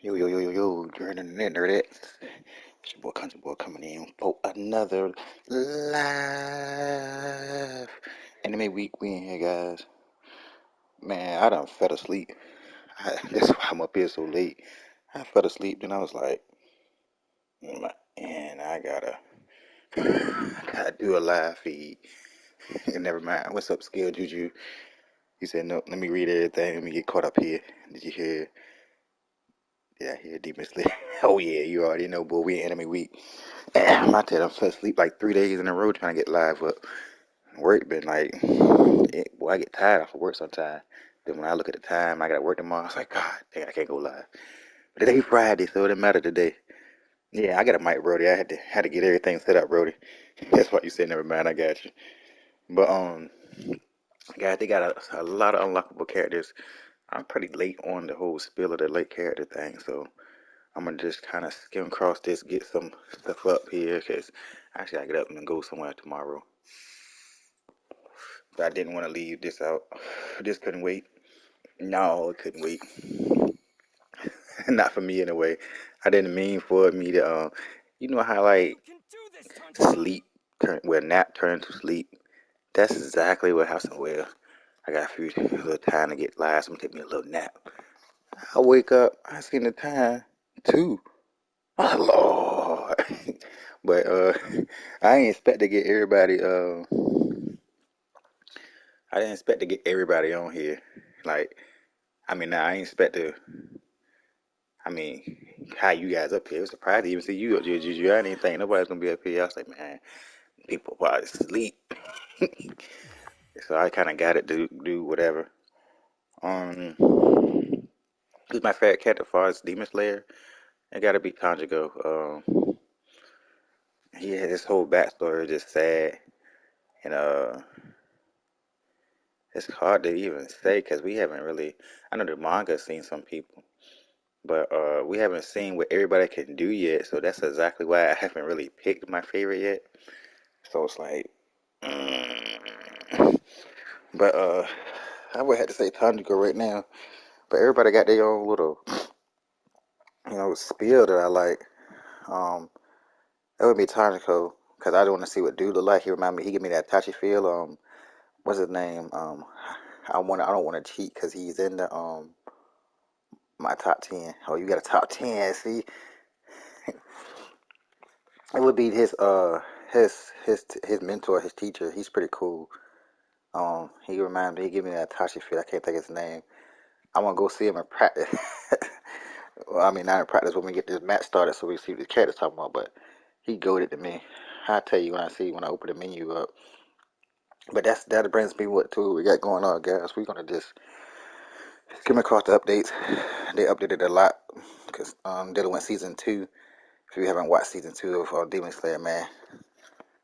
Yo, yo, yo, yo, yo, you're in the internet. It's your boy Country Boy coming in for another live anime week. We in here, guys. Man, I done fell asleep. That's why I'm up here so late. I fell asleep, then I was like, man, I gotta do a live feed. And never mind. What's up, Skill Juju? He said, no, let me read everything. Let me get caught up here. Did you hear? Yeah, I hear Demon Slayer. Oh, yeah, you already know, boy. We in anime week. I tell you, I'm fell asleep like 3 days in a row trying to get live up. Work been like, boy, I get tired after work sometimes. Then when I look at the time, I got to work tomorrow. I was like, God, dang, I can't go live. But today Friday, so it didn't matter today. Yeah, I got a mic, Brody. I had to get everything set up, Brody. That's why you said never mind. I got you. But guys, they got a lot of unlockable characters. I'm pretty late on the whole spill of the late character thing, so I'm gonna just kind of skim across this, get some stuff up here, cause actually I get up and go somewhere tomorrow. But I didn't want to leave this out. This couldn't wait. No, it couldn't wait. Not for me anyway. I didn't mean for me to, you know how like sleep where nap turn to sleep. That's exactly what happened. Well, I got a few little time to get live, so I'm gonna take me a little nap. I wake up, I seen the time too. Oh Lord. But I ain't expect to get everybody I didn't expect to get everybody on here. Like, I mean, nah, I ain't expect to. I mean, how you guys up here? I was surprised to even see you up here, Juju. I didn't think nobody's gonna be up here. I was like, man, people probably sleep. So I kind of got it to do whatever. Who's my favorite character as far as Demon Slayer? It gotta be Conjugo. He had this whole backstory just sad, and it's hard to even say because we haven't really. I know the manga's seen some people. But we haven't seen what everybody can do yet, so that's exactly why I haven't really picked my favorite yet. So it's like, mm. But I would have to say Tanjiro right now. But everybody got their own little, spiel that I like. Um, that would be Tanjiro because I don't want to see what dude look like. He remind me, he give me that touchy feel. What's his name? I don't want to cheat because he's in the my top 10. Oh, you got a top 10? See, it would be his mentor, his teacher. He's pretty cool. He gave me that Tashi feel. I can't think of his name. I want to go see him in practice. Well, I mean, not in practice when we get this match started, so we see what the character's talking about. But he goaded to me. I'll tell you when I open the menu up. But that brings me what to we got going on, guys. We're gonna just skim across the updates. They updated a lot because dealing with season two. If you haven't watched season two of Demon Slayer, man,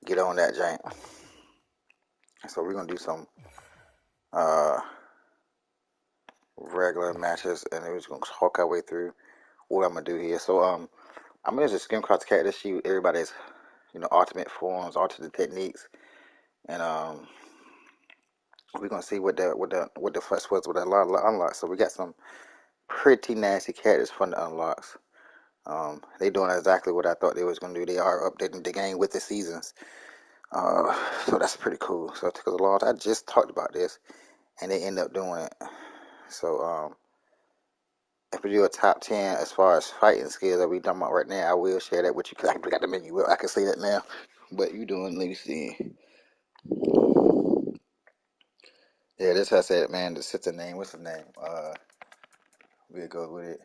get on that giant. So we're gonna do some uh regular matches, and we're just gonna talk our way through what I'm gonna do here. So I'm gonna just skim across the character sheet, everybody's ultimate forms, alternate techniques, and we're gonna see what the fuss was with the unlocks. So we got some pretty nasty characters from the unlocks. They doing exactly what I thought they was gonna do. They are updating the game with the seasons. So that's pretty cool. So it took us a long time. I just talked about this, and they end up doing it. So if we do a top 10 as far as fighting skills that we talking about right now, I will share that with you because I got the menu. I can say that now. But you doing, let me see. Yeah, this I said, man, the sister name, what's her name? We'll go with it.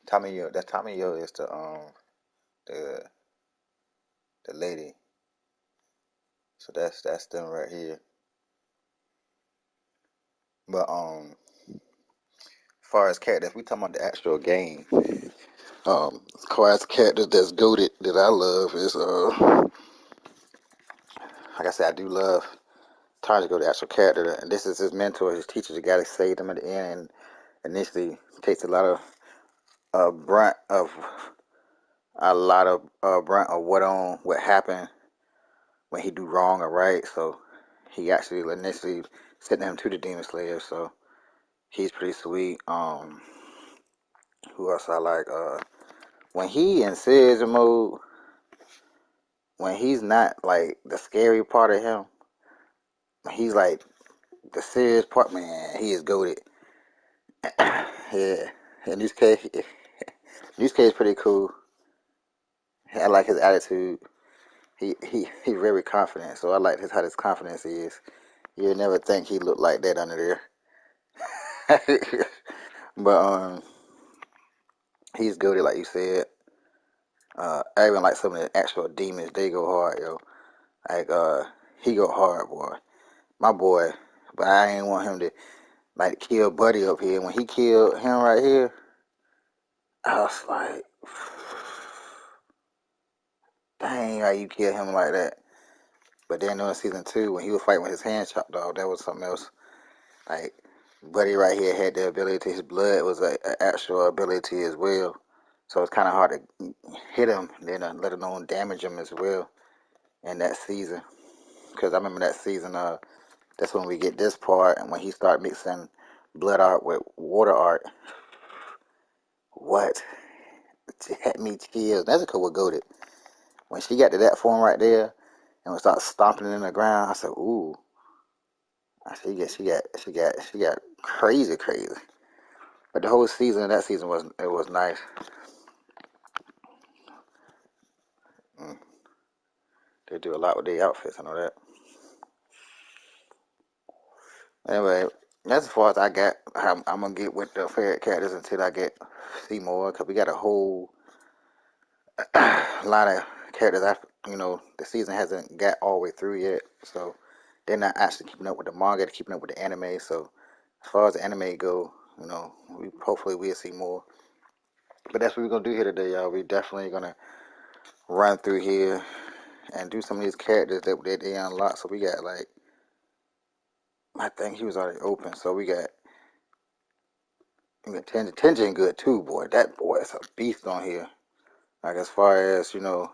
Tommy Yo. That Tommy Yo is the the lady. So that's them right here. But as far as characters, we talking about the actual game. As far as characters that's goated that I love is like I said, I do love Tanjiro, the actual character, and this is his mentor, his teacher, the guy that saved him at the end, and initially takes brunt of brunt of what happened when he do wrong or right. So he actually initially sent him to the Demon Slayer. So he's pretty sweet. Who else I like? When he in scissor mode, when he's not like the scary part of him, he's like the serious part. Man, he is goated. Yeah, in this case, pretty cool. I like his attitude. He's very confident. So I like how his confidence is. You'll never think he looked like that under there. But he's goated like you said. I even like some of the actual demons. They go hard, yo. Like he go hard, boy. My boy. But I ain't want him to like kill Buddy up here. When he killed him right here, I was like, dang, how you kill him like that? But then in season 2, when he was fighting with his hand chopped off, that was something else. Like Buddy right here had the ability. His blood was an actual ability as well. So it's kind of hard to hit him, then let alone damage him as well in that season. Because I remember that season, that's when we get this part, and when he started mixing blood art with water art. What? It had me chills. Nezuko was goated. When she got to that form right there, and we start stomping in the ground, I said, "Ooh!" I said, she got crazy, crazy. But the whole season, that season was nice. Mm. They do a lot with their outfits. I know that. Anyway, that's as far as I got. I'm gonna get with the favorite characters until I get see more, cause we got a whole lot of characters. The season hasn't got all the way through yet, so they're not actually keeping up with the manga. They're keeping up with the anime. So as far as the anime go, we hopefully we'll see more. But that's what we're gonna do here today, y'all. We definitely gonna run through here and do some of these characters that they unlock. So we got like, I think he was already open. So we got Tenjin good too, boy. That boy is a beast on here. Like as far as the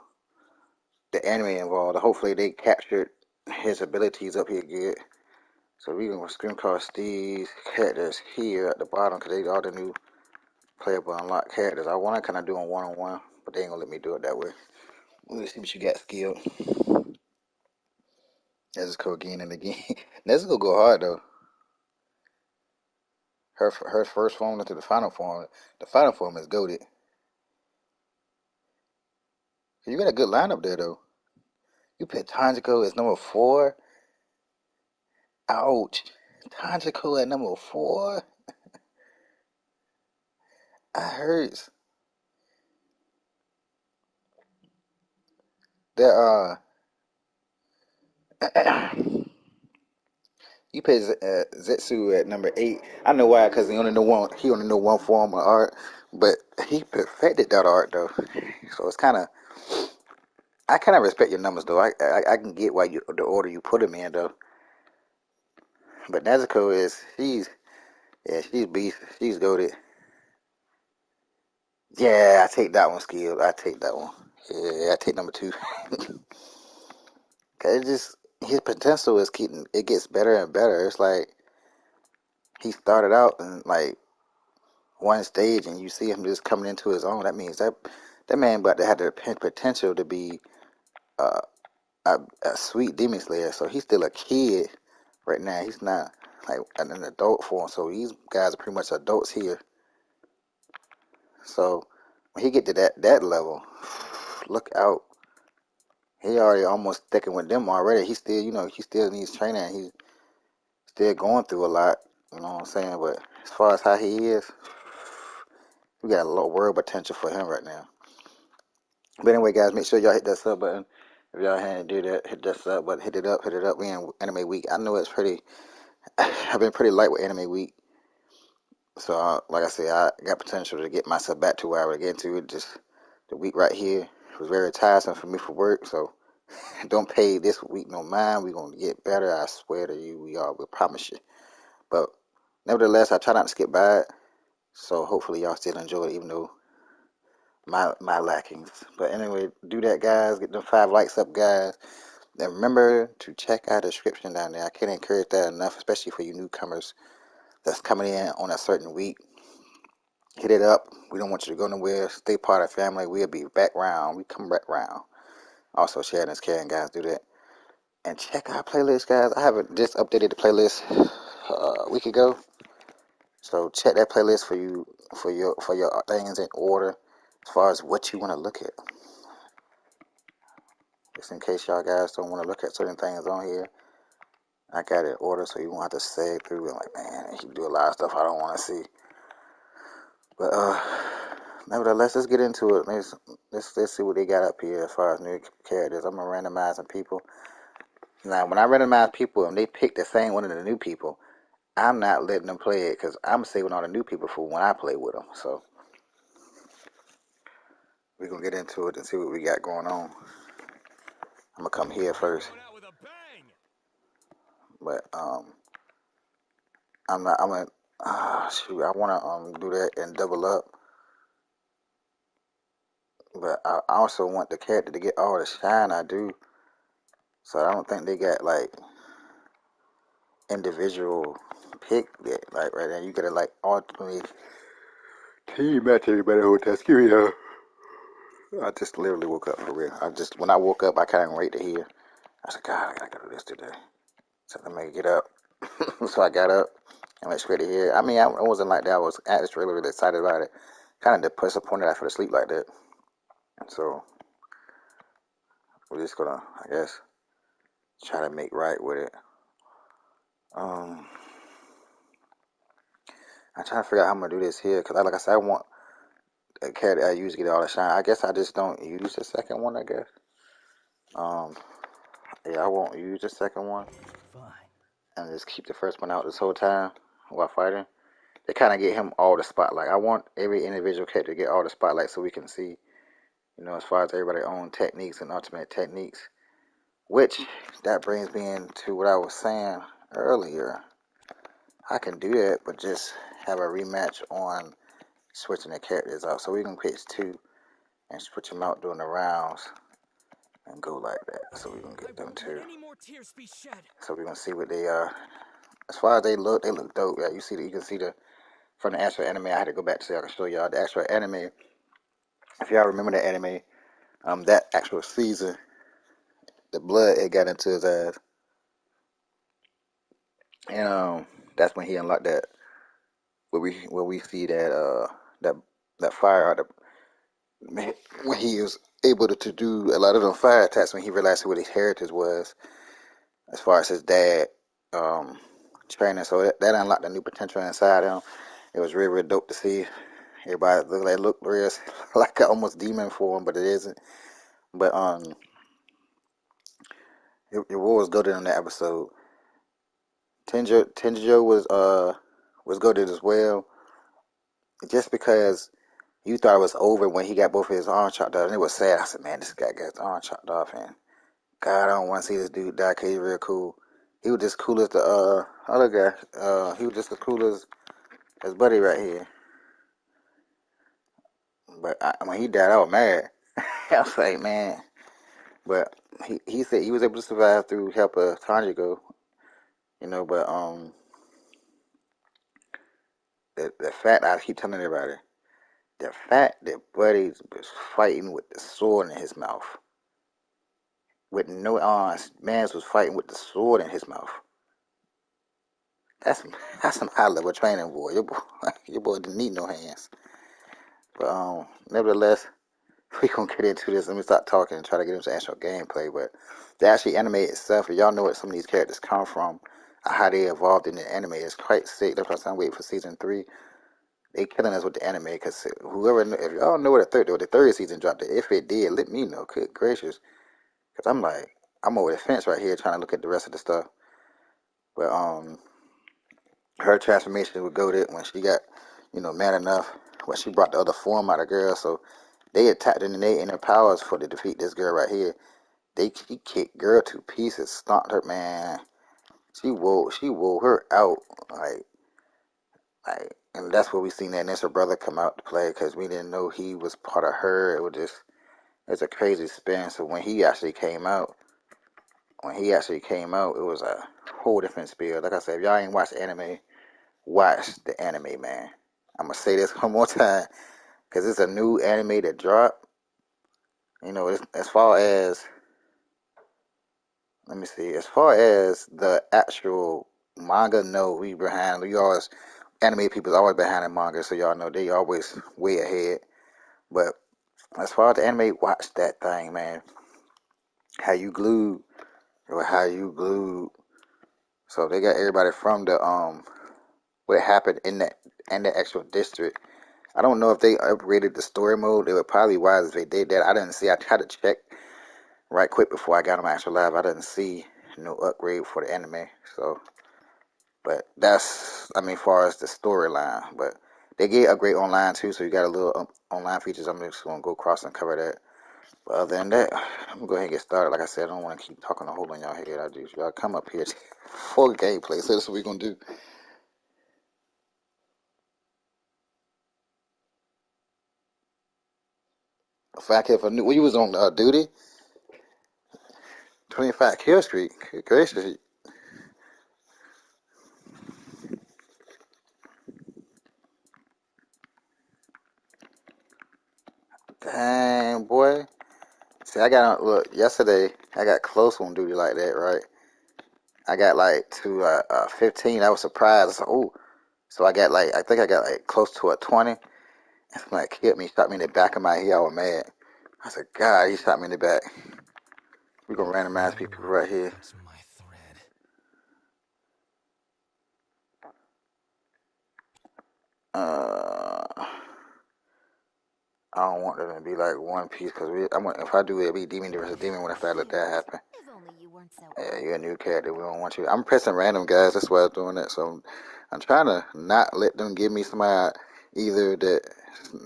anime involved, hopefully they captured his abilities up here good. So we gonna screen cast these characters here at the bottom because they are the new playable unlocked characters. I want to kind of do them one on one, but they ain't gonna let me do it that way. Let's see what you got skilled. Nezuko again and again. Nezuko go hard though. Her first form into the final form. The final form is goated. You got a good lineup there though. You put Tanjiro as number 4. Ouch. Tanjiro at number 4. That hurts. There you put Zetsu at number 8. I know why, because he only know one form of art, but he perfected that art though. So it's kind of, I kind of respect your numbers though. I can get why the order you put him in though. But Nezuko she's beast. She's goated. Yeah, I take that one, skill. I take that one. Yeah, I take number 2. Cause it just, his potential is keeping, it gets better and better. It's like he started out in like one stage, and you see him just coming into his own. That means that man about to have the potential to be uh, a sweet demon slayer. So he's still a kid right now. He's not like an adult form. So these guys are pretty much adults here. So when he get to that level, look out. He already almost sticking with them already. He still needs training. He's still going through a lot. You know what I'm saying? But as far as how he is, we got a lot of world potential for him right now. But anyway, guys, make sure y'all hit that sub button. If y'all hadn't do that, hit that sub button. Hit it up. Hit it up. We in Anime Week. I know it's pretty. I've been pretty light with Anime Week. So, like I said, I got potential to get myself back to where I would get into. Just the week right here was very tiresome for me for work. So, don't pay this week no mind. We're going to get better. I swear to you, we are. We promise you. But nevertheless, I try not to skip by it. So, hopefully, y'all still enjoy it, even though my lackings. But anyway, do that, guys. Get them 5 likes up, guys. And remember to check out the description down there. I can't encourage that enough, especially for you newcomers that's coming in on a certain week. Hit it up. We don't want you to go nowhere. Stay part of the family. We'll be back round. We come back round. Also, sharing this caring, guys. Do that. And check our playlist, guys. I haven't just updated the playlist a week ago. So check that playlist for you for your things in order as far as what you want to look at. Just in case y'all guys don't want to look at certain things on here, I got it in order so you won't have to say it through and like, man, he do a lot of stuff I don't want to see. But nevertheless, let's get into it. Let's see what they got up here as far as new characters. I'm gonna randomize some people. Now, when I randomize people and they pick the same one of the new people, I'm not letting them play it because I'm saving all the new people for when I play with them. So we're gonna get into it and see what we got going on. I'm gonna come here first, but I'm not. I'm gonna. Shoot, I wanna do that and double up, but I also want the character to get all the shine I do. So I don't think they got like individual pick that like right now. You gotta like ultimately team match everybody who test you. I just literally woke up for real. When I woke up, I couldn't wait to hear. I said, God, I gotta do this today. So let me get up. So I got up and went straight to here. I mean, I wasn't like that. I was actually really excited about it. Kind of disappointed I fell asleep like that. So we're just gonna, I guess, try to make right with it. I'm trying to figure out how I'm gonna do this here because, like I said, I want a cat that I use to get all the shine. I guess I just don't use the second one. I guess. Yeah, I won't use the second one. Fine. And just keep the first one out this whole time while fighting. They kind of get him all the spotlight. I want every individual character to get all the spotlight so we can see, as far as everybody's own techniques and ultimate techniques. Which, that brings me into what I was saying earlier. I can do that, but just have a rematch on switching the characters out. So we can pitch two and switch them out during the rounds and go like that. So we're going to get them two. So we're going to see what they are. As far as they look dope. Yeah, you can see from the actual anime. I had to go back to see I can show y'all the actual anime. If y'all remember the anime, that actual season, the blood it got into his ass, and that's when he unlocked that. Where we see that that fire when he was able to do a lot of them fire attacks when he realized what his heritage was as far as his dad training. So that unlocked a new potential inside him. It was really, really dope to see. Everybody looked real like almost demon form, but it isn't. But it was good in that episode. Tenjo was good as well. Just because you thought it was over when he got both of his arms chopped off, and it was sad. I said, man, this guy got his arm chopped off, and God, I don't want to see this dude die because he's real cool. He was just cool as the other guy. He was just as cool as his buddy right here. But when he died, I was mad. I was like, man. But he said he was able to survive through help of Tanjiro, but the fact I keep telling everybody, the fact that Buddy was fighting with the sword in his mouth, with no arms, Mans was fighting with the sword in his mouth. That's some high level training, boy. Your boy didn't need no hands. But nevertheless, we gonna get into this. Let me stop talking and try to get into actual gameplay. But the actual anime itself, if y'all know what some of these characters come from, how they evolved in the anime, is quite sick. That's why I'm waiting for season 3. They killing us with the anime because if y'all know what the third season dropped, if it did, let me know. Good gracious, because I'm over the fence right here trying to look at the rest of the stuff. But her transformation was goated when she got man enough when she brought the other form out of girl. So they attacked in the inner powers for to defeat this girl right here. She kicked girl to pieces, stomped her, man. She wore her out like, and that's where we seen that Nessa brother come out to play because we didn't know he was part of her. It's a crazy spin. So when he actually came out, it was a whole different spiel. Like I said, if y'all ain't watched the anime, watch the anime, man. I'm gonna say this one more time because it's a new anime that dropped. You know, as far as let me see, as far as the actual manga, no, we always anime people always behind the manga, so y'all know they always way ahead. But as far as the anime, watch that thing, man. How you glued or how you glued. So they got everybody from the what happened in the actual district. I don't know if they upgraded the story mode. It would probably be wise if they did that. I didn't see. I tried to check right quick before I got on my actual live. I didn't see no upgrade for the anime. So, but that's I mean, as far as the storyline, but they get upgrade online too. So you got a little online features. I'm just gonna go across and cover that. But other than that, I'm gonna go ahead and get started. Like I said, I don't want to keep talking a hole in y'all head. I just y'all come up here for gameplay. So that's what we're gonna do. Fact if I knew when you was on duty, 25 Kill Street. Good gracious. Dang, boy. See, I got look yesterday. I got close on duty like that, right? I got like to 15. I was surprised. I said, oh, so I got like I think I got like close to a 20. And somebody killed me, shot me in the back of my head. I was mad. I said, God, he shot me in the back. We're gonna randomize people right here. Uh, I don't want them to be like one piece because if I do it, it'll be demon versus demon when I let that happen. Yeah, you're a new character. We don't want you. I'm pressing random guys. That's why I'm doing that. So I'm trying to not let them give me somebody either that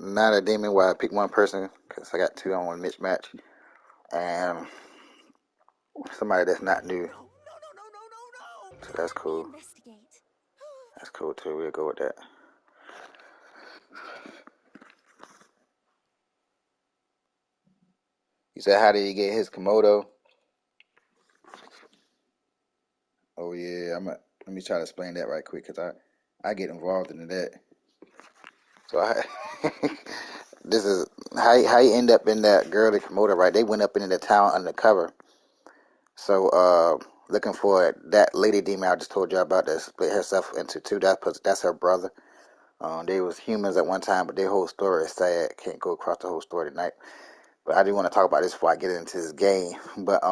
not a demon. Where I pick one person because I got two. I want to mismatch and somebody that's not new. So that's cool. That's cool too. We'll go with that. He said, "How did he get his Komodo?" Oh yeah, let me try to explain that right quick because I get involved in that. So this is how you end up in that girly Komodo, right? They went up into the town undercover. So looking for that lady demon I just told you about that split herself into two. That's her brother. They was humans at one time, but their whole story is sad. Can't go across the whole story tonight. But I do want to talk about this before I get into this game. But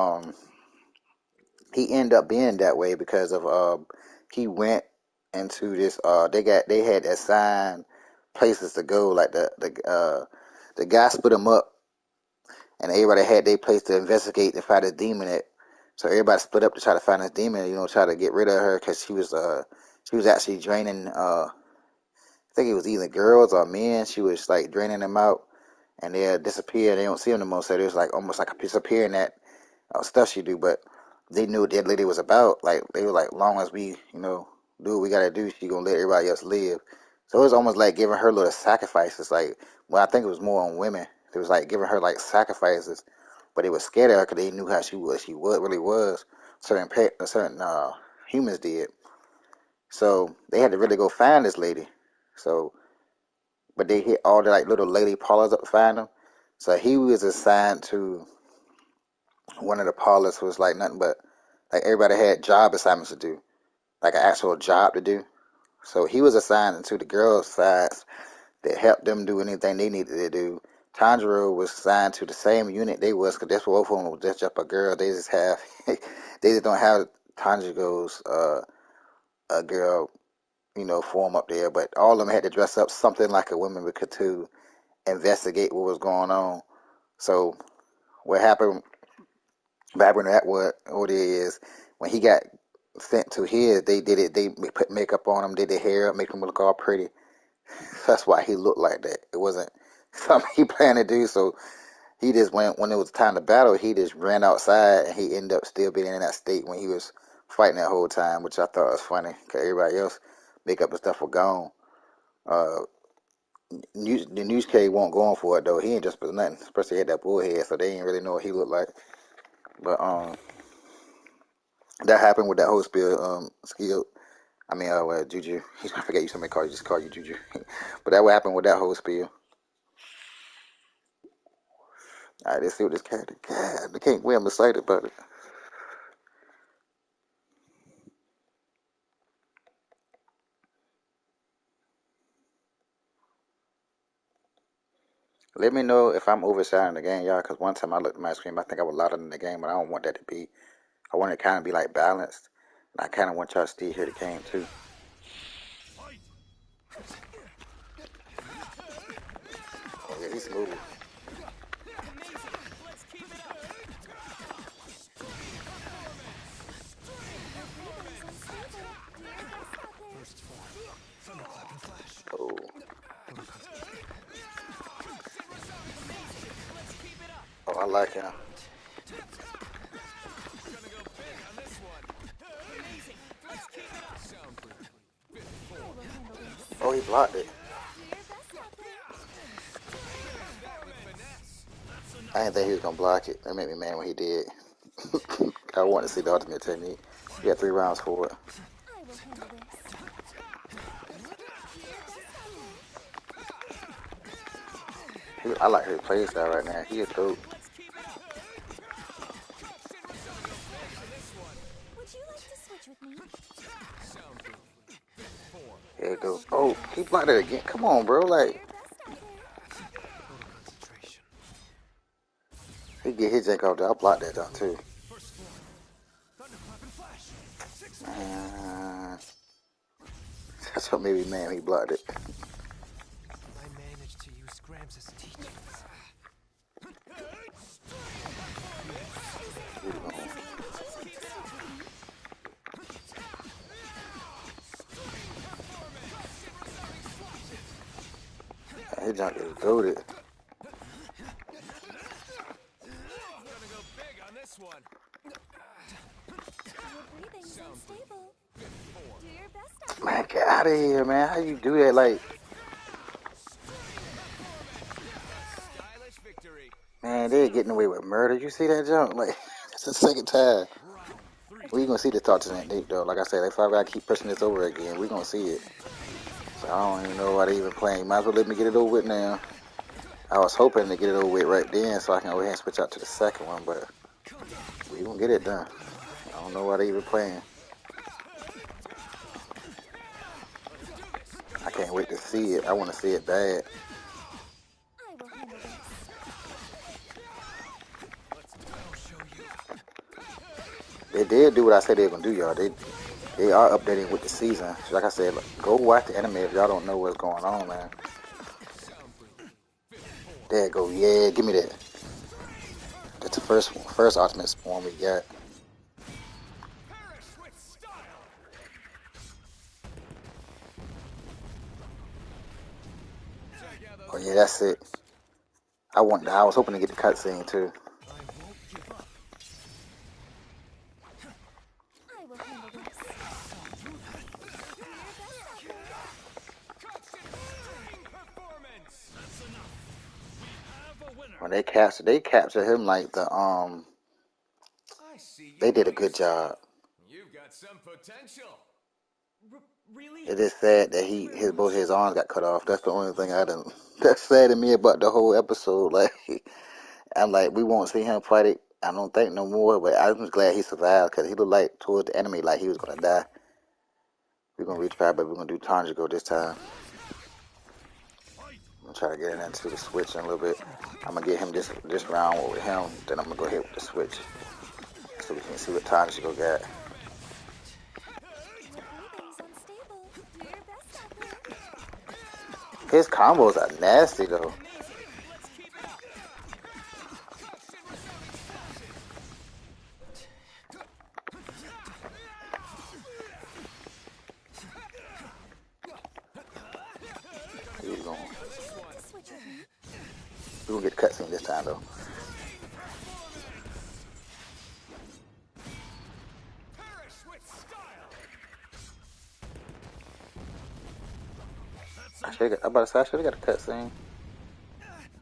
he ended up being that way because of he went into this they had assigned places to go like the guy split them up and everybody had their place to investigate and find this demon at. So everybody split up to try to find this demon, try to get rid of her because she was actually draining I think it was either girls or men. She was like draining them out and they disappear. They don't see them no more. So it was like almost like disappearing that stuff she do, but they knew what that lady was about. Like they were like, long as we, do what we gotta do, she gonna let everybody else live. So it was almost like giving her little sacrifices. Like, well, I think it was more on women. It was like giving her like sacrifices, but they were scared of her because they knew how she was. She was really was. Certain humans did. So they had to really go find this lady. So, but they hit all the like little lady parlors up to find them. So he was assigned to one of the parlors was like nothing but like everybody had job assignments to do, like an actual job to do. So he was assigned to the girls' sides that helped them do anything they needed to do. Tanjiro was assigned to the same unit they was, because that's what both of them was just up a girl. They just have, they just don't have Tanjiro's a girl, form up there. But all of them had to dress up something like a woman because to investigate what was going on. So what happened Vibrant at what it is when he got sent to his, they did it. They put makeup on him, did their hair, make him look all pretty. That's why he looked like that. It wasn't something he planned to do. So he just went when it was time to battle. He just ran outside and he ended up still being in that state when he was fighting that whole time, which I thought was funny because everybody else makeup and stuff were gone. Uh, the news K won't go on for it though. He ain't just for nothing. Especially he had that bull head, so they didn't really know what he looked like. But that happened with that whole skill. I mean, Juju. I forget you somebody call you, just call you Juju. But that what happened with that whole spiel. All right, let's see what this cat. God, I can't wait. I'm excited about it. Let me know if I'm overshadowing the game, y'all, because one time I looked at my screen, I think I was louder than the game, but I don't want that to be. I want it to kind of be like balanced. And I kind of want y'all to still hear the game, too. Oh, yeah, he's smooth. Oh. Oh, I like him. Oh, he blocked it. I didn't think he was going to block it. That made me mad when he did. I want to see the ultimate technique. We got 3 rounds for it. I like his play style right now. He is dope. Here it goes. Oh, he blocked it again. Come on, bro. Like, he get his jank off there. I blocked that jump too. That's what made me mad when he blocked it. I managed to use Gramps' teachings. His junk is goated. Man, get out of here, man. How you do that? Like, man, they're getting away with murder. You see that junk? Like, it's the second time. We gonna see the talk to that Nate though. Like I said, if I gotta keep pushing this over again, we gonna see it. So I don't even know why they even playing. Might as well let me get it over with now. I was hoping to get it over with right then so I can go ahead and switch out to the second one, but we gonna get it done. I don't know why they even playing. I can't wait to see it. I want to see it bad. They did do what I said they were gonna do, y'all. They are updating with the season. So like I said, go watch the anime if y'all don't know what's going on, man. There it go. Yeah, give me that. That's the first ultimate spawn we got. Oh yeah, that's it. I was hoping to get the cutscene too. When they captured him like they did a good job. You've got some potential. Really? It is sad that both his arms got cut off. That's the only thing that's sad to me about the whole episode. Like, I'm like, we won't see him fight it. I don't think no more. But I'm just glad he survived because he looked like towards the enemy like he was gonna die. We're gonna retry, but we're gonna do Tanjiro this time. I'm gonna try to get into the switch in a little bit. I'm gonna get him this round with him. Then I'm gonna go ahead with the switch so we can see what Tanjiro got. His combos are nasty though. We're gonna get the cutscene this time though. I'm about to say I should have got a cutscene.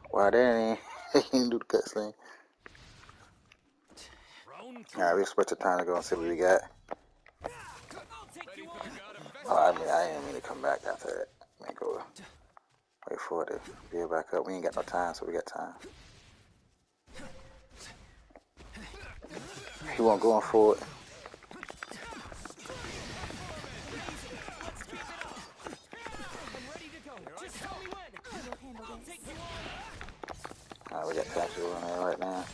Why they didn't do the cutscene? Alright, we'll switch the time to go and see what we got. Oh, I mean, I didn't mean to come back after that. I mean, go wait for it to build back up. We ain't got no time, so we got time. He won't going for it. We got Country on there right now.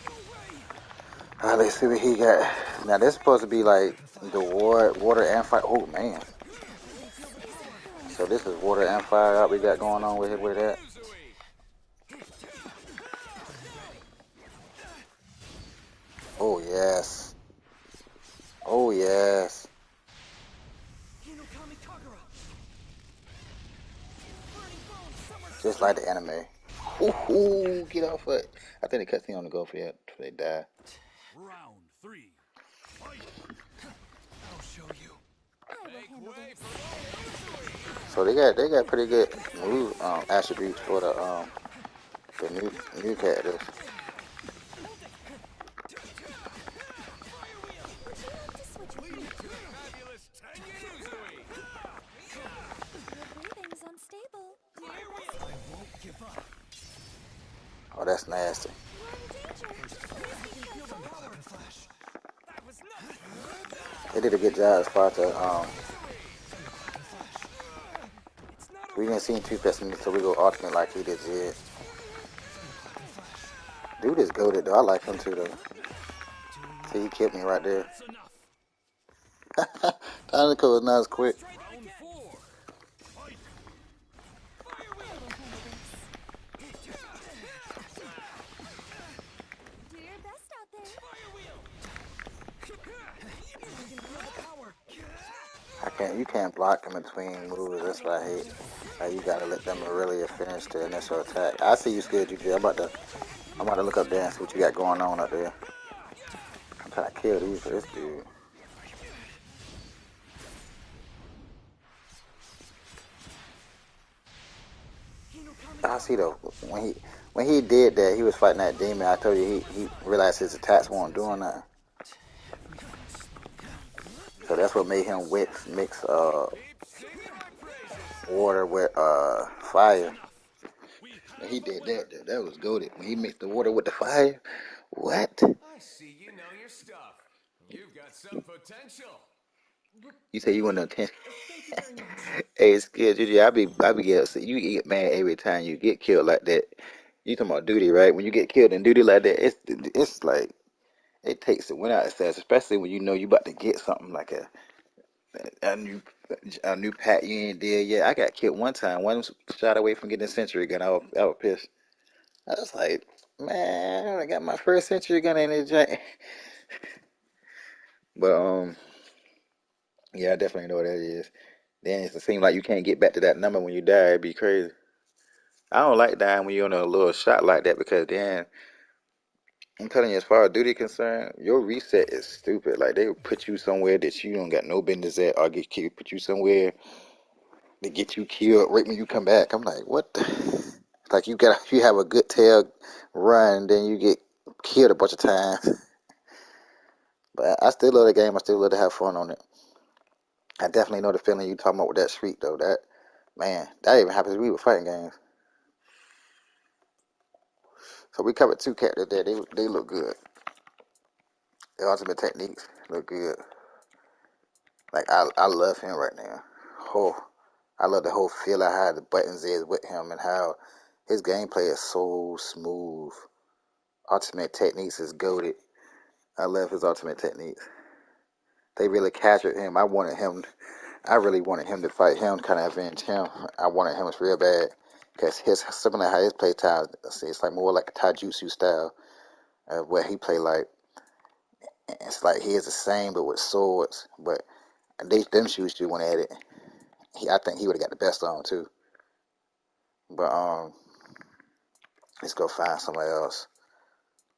Alright, let's see what he got. Now, this is supposed to be like the water and fire. Oh, man. So this is water and fire up we got going on with that. Oh, yes. Oh, yes. Just like the anime. Ooh, get off it. I think the cutscene on the go for it before they die. Round 3. Fight. I'll show you. So they got pretty good move attributes for the new characters. Oh, that's nasty. They did a good job as far as we didn't see him too pessimistic, so we go ultimate like he did. Dude is goated though. I like him too though. See, he killed me right there. Tonico is not as quick. You can't block in between moves. That's what I hate. You gotta let them really finish the initial attack. I see you scared, GG. I'm about to look up there and see what you got going on up there. I'm trying to kill these for this dude. I see though when he did that, he was fighting that demon. I told you he realized his attacks weren't doing nothing. So that's what made him mix water with fire. When he did that was goated. When he mixed the water with the fire, what? I see you know your stuff. You've got some potential. You say you want to attend? Hey, it's good, Juju. I be get upset. You get mad every time you get killed like that. You talking about duty, right? When you get killed in duty like that, it's like it takes the wind out of stats, especially when you know you about to get something like a new pack you ain't did yet. I got killed one time, one shot away from getting a century gun. I was pissed. I was like, man, I got my first century gun in it, Jack. But yeah, I definitely know what that is. Then it seems like you can't get back to that number when you die. It'd be crazy. I don't like dying when you're on a little shot like that because then I'm telling you, as far as duty concerned, your reset is stupid. Like they will put you somewhere that you don't got no business at, or put you somewhere to get you killed right when you come back. I'm like, what? Like you have a good tail run, then you get killed a bunch of times. But I still love the game. I still love to have fun on it. I definitely know the feeling you talking about with that streak though. That man, that even happens to me with fighting games. So we covered two characters there. They look good. The ultimate techniques look good. Like I love him right now. Oh, I love the whole feel I had the buttons is with him and how his gameplay is so smooth. Ultimate techniques is goated. I love his ultimate techniques. They really captured him. I really wanted him to fight him, kind of avenge him. I wanted him real bad because his similar how his play style. It's like more like a taijutsu style of where he play like. It's like he is the same but with swords. But them shoes you went at it. I think he would have got the best on too. But let's go find somebody else.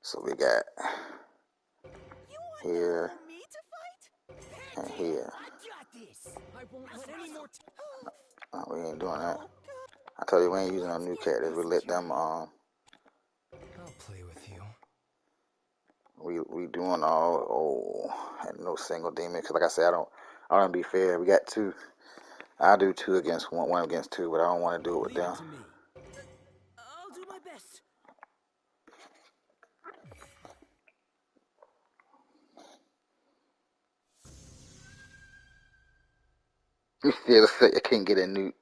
So we got here and here. Oh, we ain't doing that. I told you we ain't using no new characters. We let them I'll play with you. we doing all and no single demon. Cause like I said, I don't be fair. We got two. I'll do 2 against 1, 1 against 2, but I don't want to do it with Leave them. it to me. I'll do my best. You still say you can't get a nuke.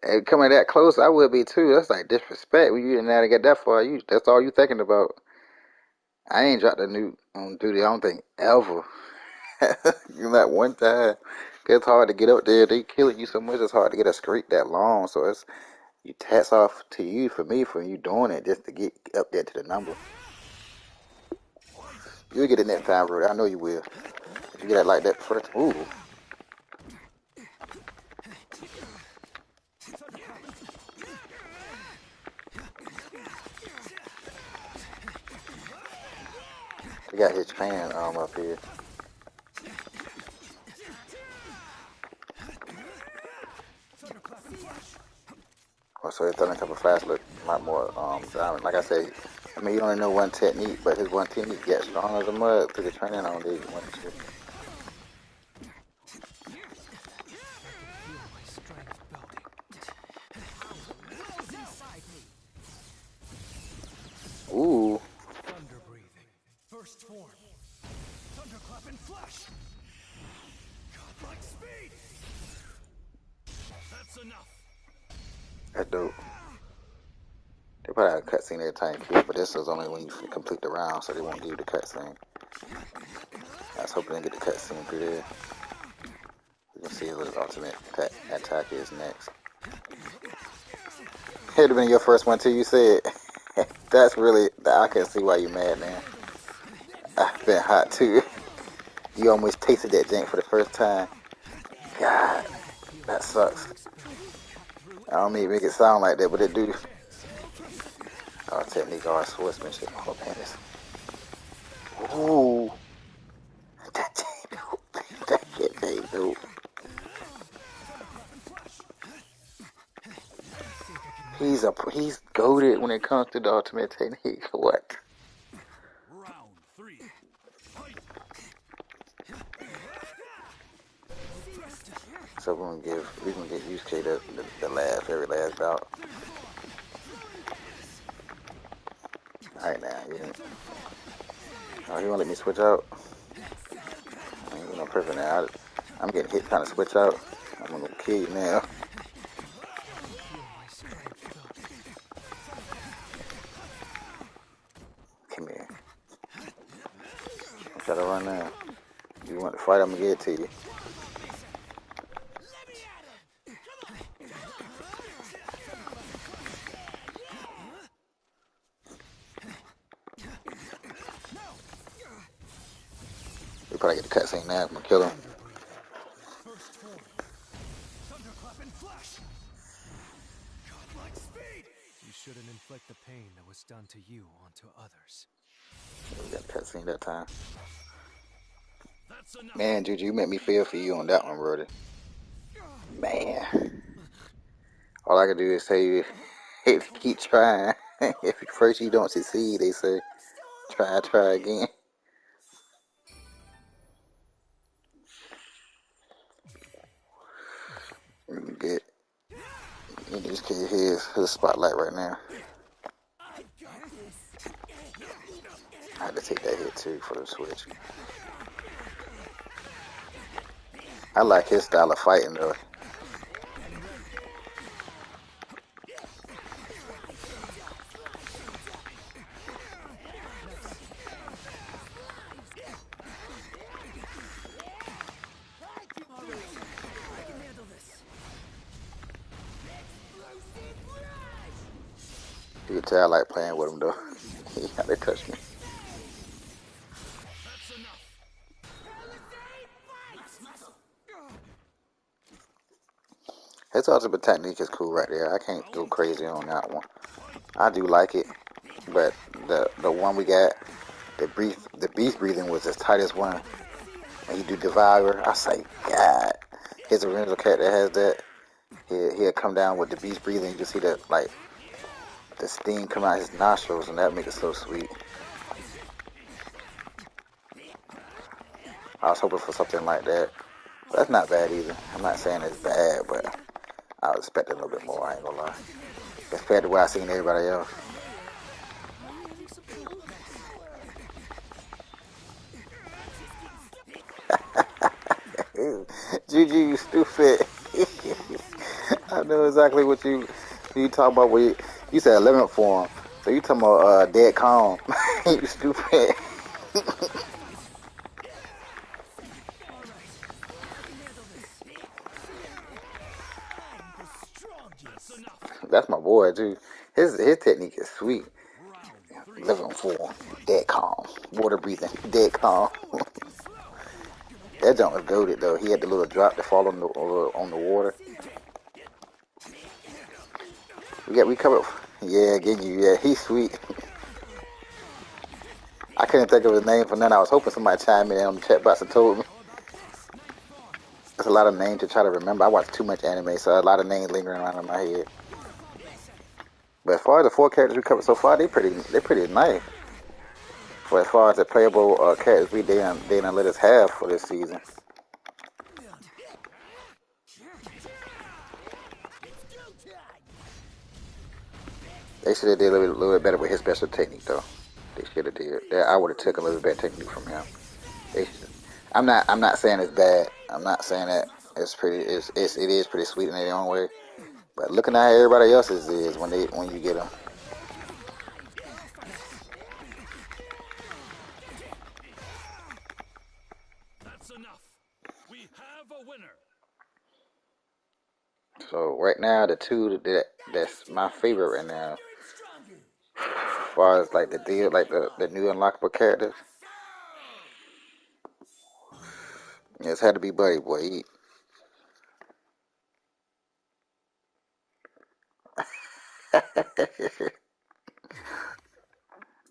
And coming that close, I would be too. That's like disrespect. When you didn't have to get that far, that's all you thinking about. I ain't dropped a nuke on duty, I don't think, ever. Not one time. It's hard to get up there. They killing you so much, it's hard to get a streak that long. So it's you tats off to you for me for you doing it just to get up there to the number. You'll get it next time, bro. I know you will. If you get it like that first, ooh. We got his fan up here. Oh, so his thunderclap flash look a lot more diamond. Like I say, I mean you only know one technique, but his one technique gets strong as a mud through the training on day 1 and 2. Feel my strength building. Ooh. Thunder breathing. First form. Thunderclap and flash. Godlike speed. That's enough. That's dope. They probably have a cutscene every time you kill, but this is only when you complete the round, so they won't give you the cutscene. I was hoping to get the cutscene through there. You can see what his ultimate attack is next. It'd have been your first one too, you said. That's really, I can see why you mad, man. I've been hot too. You almost tasted that jank for the first time. God, that sucks. I don't mean to make it sound like that, but it do. Our technique, our swordsmanship, our penis. Ooh. That ain't dope. That shit ain't dope. He's goated when it comes to the ultimate technique. What? Round 3. Fight. So we can get used to the last every last bout. Alright now, oh, you wanna let me switch out? I ain't no perfect now. I'm getting hit trying to switch out. I'm gonna kill you now. Come here. Try to run now. You want to fight, I'm gonna get it to you. We probably get the cutscene now. I'm gonna kill him. First form. Thunderclap and flash. Godlike speed. You shouldn't inflict the pain that was done to you onto others. We got the cutscene that time. Man, Juju, you made me feel for you on that one, brother. Man. All I can do is say, hey, keep trying. If first you don't succeed, they say, try again. Get in this kid his spotlight right now. I had to take that hit too for the switch. I like his style of fighting though. You can tell I like playing with him though. Yeah, they touch me. His ultimate technique is cool right there. I can't go crazy on that one. I do like it, but the one we got, the beast breathing was as tight as one. When you do Devour, I say, God, his original character has that. He'll come down with the beast breathing. You can see the the steam come out his nostrils, and that makes it so sweet. I was hoping for something like that. That's not bad either. I'm not saying it's bad, but I was expecting a little bit more. I ain't gonna lie. Compared to what I seen everybody else. Are you having some trouble? Juju, you stupid. I know exactly what you talking about. When you said 11th form, so you talking about dead calm. You stupid. Alright, I can handle this. I'm the strongest. That's enough. That's my boy too. His technique is sweet. Round 3. 11th form, dead calm, water breathing, dead calm. Too slow. That jump was goated though. He had the little drop to fall on the water. We covered. Yeah, getting you. Yeah, he's sweet. I couldn't think of his name for none. I was hoping somebody chimed in on the chat box and told me. How about this? Ninth form. There's a lot of names to try to remember. I watch too much anime, so a lot of names lingering around in my head. Water foundation. But as far as the 4 characters we covered so far, they're pretty nice. For as far as the playable characters they done let us have for this season. They should have did a little bit better with his special technique though. They should have did. I would have took a little bit better technique from him. They should. I'm not saying it's bad. I'm not saying that it is pretty sweet in their own way. But looking at how everybody else's is when you get them. That's enough. We have a winner. So right now the two that's my favorite right now, as far as like the deal, like the new unlockable characters, it's had to be Buddy Boy.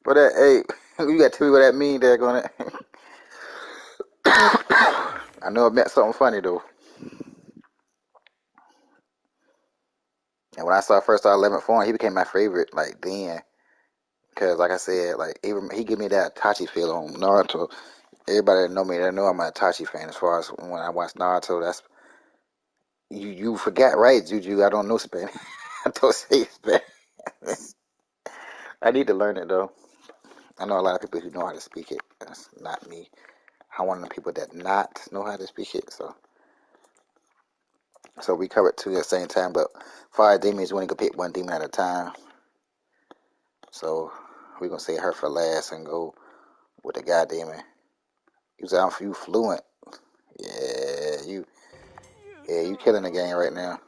But that hey, you got to tell me what that mean there going. I know it meant something funny though. And when I first saw 11th form, he became my favorite. Like then, because like I said, like even he gave me that Itachi feel on Naruto. Everybody that know me, they know I'm an Itachi fan. As far as when I watch Naruto, that's you forgot, right, Juju? I don't know Spanish. I don't say Spanish. I need to learn it though. I know a lot of people who know how to speak it. That's not me. I'm one of the people that not know how to speak it. So we covered two at the same time, but fire demons, you only can pick one demon at a time. So we're gonna say her for last and go with the guy demon. You say you fluent. Yeah, you killing the game right now.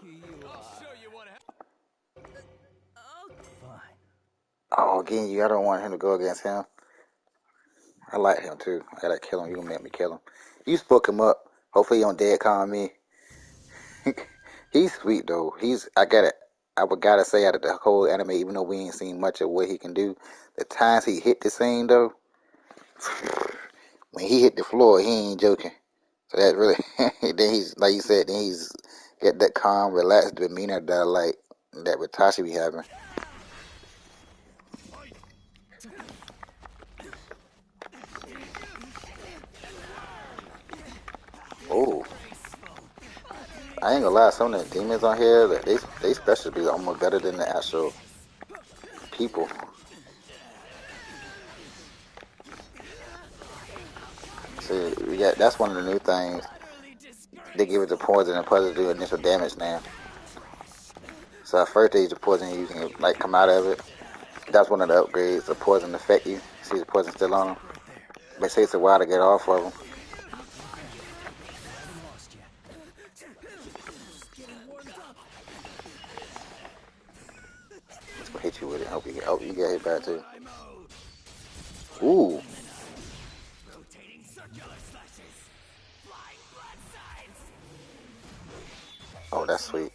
Oh, again, I don't want him to go against him. I like him too. I gotta kill him. You gonna make me kill him. You spoke him up. Hopefully, you don't dead calm me. He's sweet though. I would gotta say out of the whole anime, even though we ain't seen much of what he can do, the times he hit the scene though, when he hit the floor, he ain't joking. So that really, then he's like you said, then he's got that calm, relaxed demeanor that I like, that Ritachi be having. Oh, I ain't gonna lie, some of the demons on here, they special be almost better than the actual people. See, that's one of the new things. They give it the poison and puzzle do initial damage now. So at first they use the poison, you can like come out of it. That's one of the upgrades. The poison affect you. See the poison still on them. But it takes a while to get off of them. Let's go hit you with it. Hope you get hit bad too. Ooh. Oh, that's sweet.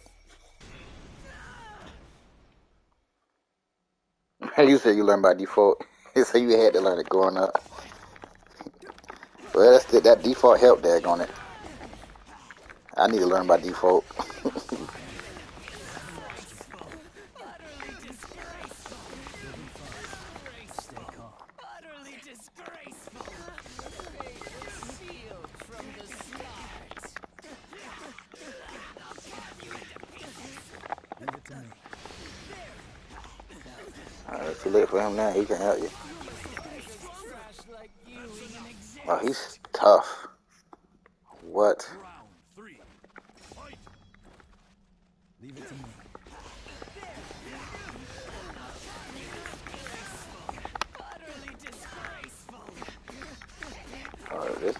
You said you learned by default. So you had to learn it growing up. Well, that default helped there on it. I need to learn by default. Utterly disgraceful. Your fate was sealed from the start. Too late for him now. He can't help you. Oh, he's tough. What? Round 3. Fight. Leave it to me. Oh, this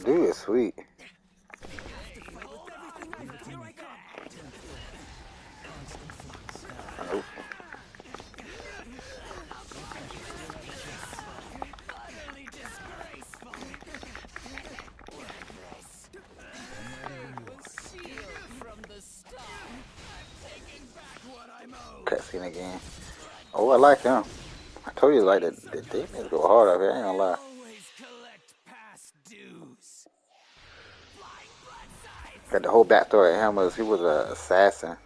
dude is sweet. Nope. Cutscene again. Oh, I like him. I told you like the demons go hard up here. I ain't gonna lie. Got the whole backstory of him was he was an assassin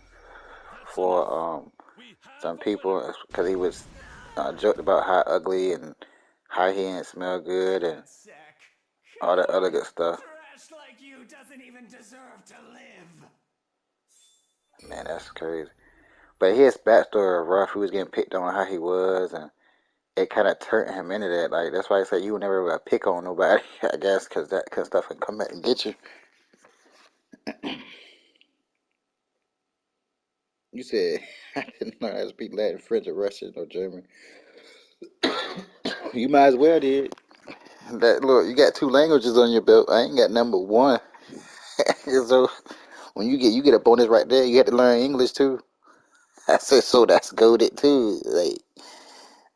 for some people because he was joked about how ugly and how he didn't smell good and all that other good stuff. Man, that's crazy. But his backstory was rough. He was getting picked on how he was, and it kind of turned him into that. Like that's why I said you would never pick on nobody. I guess because that kind of stuff can come back and get you. You said I didn't learn how to speak Latin, French, or Russian, or German. You might as well did. That look, you got 2 languages on your belt. I ain't got number one. So when you get a bonus right there, you have to learn English too. I said so that's goaded too. Like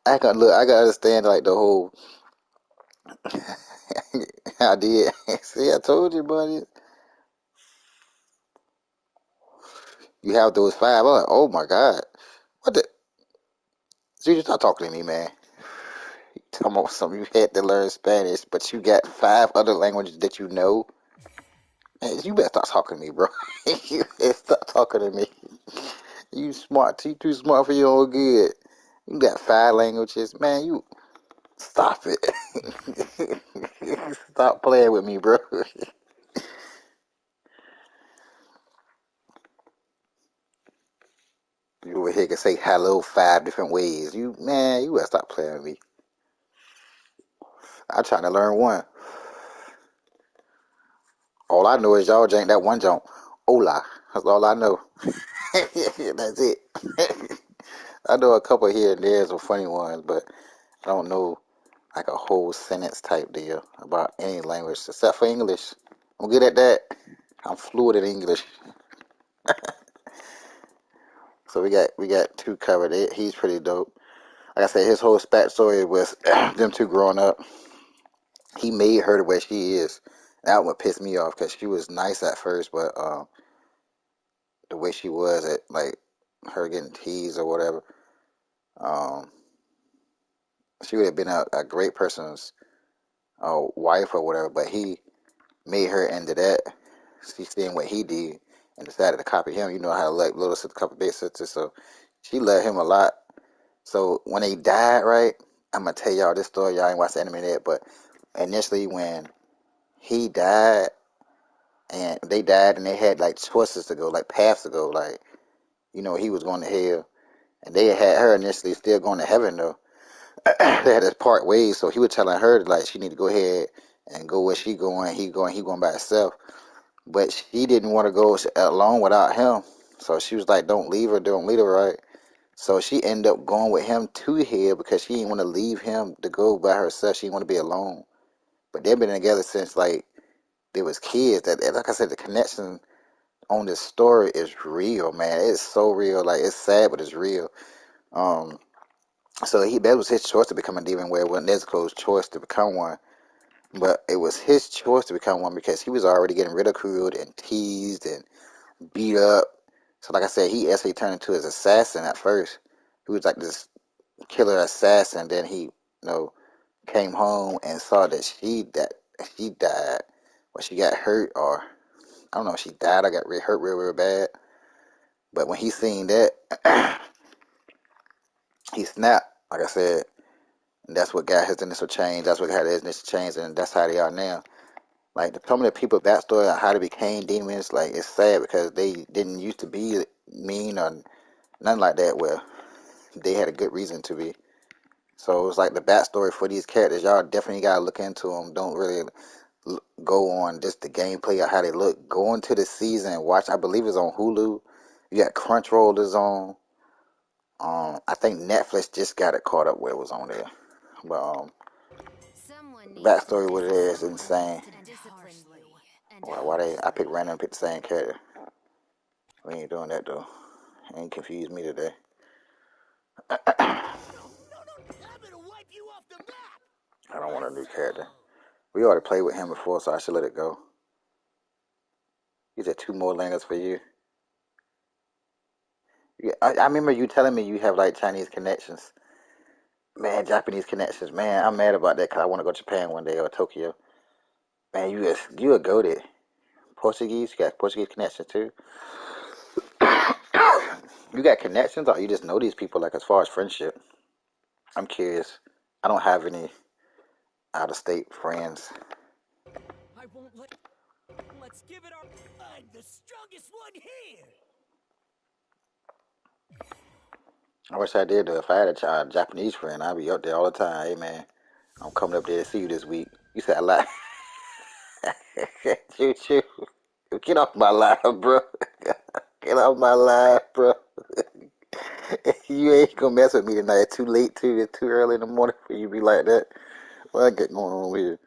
I can understand like the whole I did. See, I told you, buddy. You have those 5. I'm like, oh my god, what the? So you stop talking to me, man. You talking about something you had to learn Spanish, but you got 5 other languages that you know. Man, you better stop talking to me, bro. You better stop talking to me. You smart. You too smart for your own good. You got 5 languages, man. You stop it. Stop playing with me, bro. You over here can say hello 5 different ways. You man, you better stop playing with me. I'm trying to learn one. All I know is y'all jank that one jump. Hola. That's all I know. That's it. I know a couple here and there, some funny ones, but I don't know like a whole sentence type deal about any language except for English. I'm good at that. I'm fluent in English. So we got 2 covered. He's pretty dope. Like I said, his whole backstory was them 2 growing up. He made her the way she is. That would piss me off because she was nice at first, but the way she was at like her getting teased or whatever, um, she would have been a great person's wife or whatever. But he made her into that. She seen what he did and decided to copy him. You know how like little sister, couple big sisters, so she loved him a lot. So when they died, right? I'm gonna tell y'all this story. Y'all ain't watched the anime yet, but initially when he died and they died and they had like choices to go, like paths to go, like he was going to hell, and they had her initially still going to heaven though. They had to part ways, so he was telling her like she need to go ahead and go where she going. He going by himself, but she didn't want to go alone without him. So she was like, don't leave her, right? So she ended up going with him to hell because she didn't want to leave him to go by herself. She didn't want to be alone. But they've been together since like they was kids. That like I said, the connection on this story is real, man. It's so real. Like it's sad, but it's real. Um, so that was his choice to become a demon, where it wasn't Nezuko's choice to become one. But it was his choice to become one because he was already getting ridiculed and teased and beat up. So like I said, he actually turned into his assassin at first. He was like this killer assassin. Then he, came home and saw that she died, or she got hurt, or I don't know if she died or got hurt real bad. But when he seen that, he snapped. Like I said, and that's what got his initial change. That's what got his initial change, and that's how they are now. Like some of the people backstory on how they became demons, like it's sad because they didn't used to be mean or nothing like that. Well, they had a good reason to be. So it's like the backstory for these characters. Y'all definitely gotta look into them. Don't really go on just the gameplay or how they look. Go into the season and watch. I believe it's on Hulu. You got Crunchyroll is on. I think Netflix just got it caught up where it was on there. But backstory what it is insane. Why they? I pick random, pick the same character. We ain't doing that though. Ain't confused me today. I don't want a new character. We already played with him before, so I should let it go. You said 2 more langers for you. Yeah, I remember you telling me you have like Chinese connections. Man, Japanese connections. Man, I'm mad about that because I want to go to Japan one day or Tokyo. Man, you a goated. Portuguese, you got Portuguese connections too. You got connections, or you just know these people like as far as friendship? I'm curious. I don't have any out of state friends. I won't let. Let's give it our. I'm the strongest one here. I wish I did though. If I had a Japanese friend, I'd be up there all the time. Hey man, I'm coming up there to see you this week. You said a lot. Choo choo. Get off my live, bro. Get off my live, bro. You ain't gonna mess with me tonight. It's too late too. It's too early in the morning for you to be like that. What I got going on over here?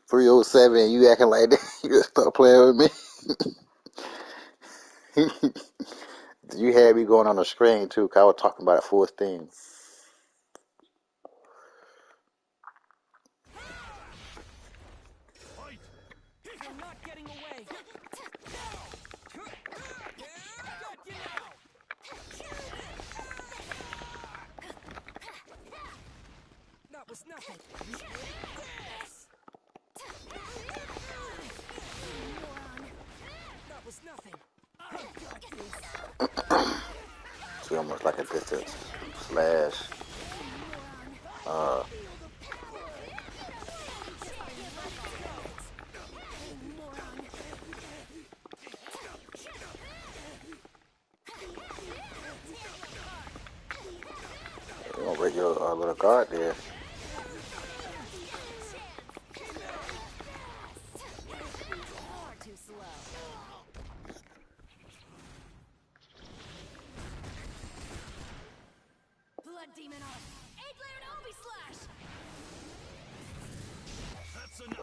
307, you acting like that. You just start playing with me. You had me going on the screen too, cause I was talking about it full steam. You're not getting away. Got you now. That was nothing. This. That was nothing. I got this. See, almost like a distance slash. Uh, you gonna break your little guard there.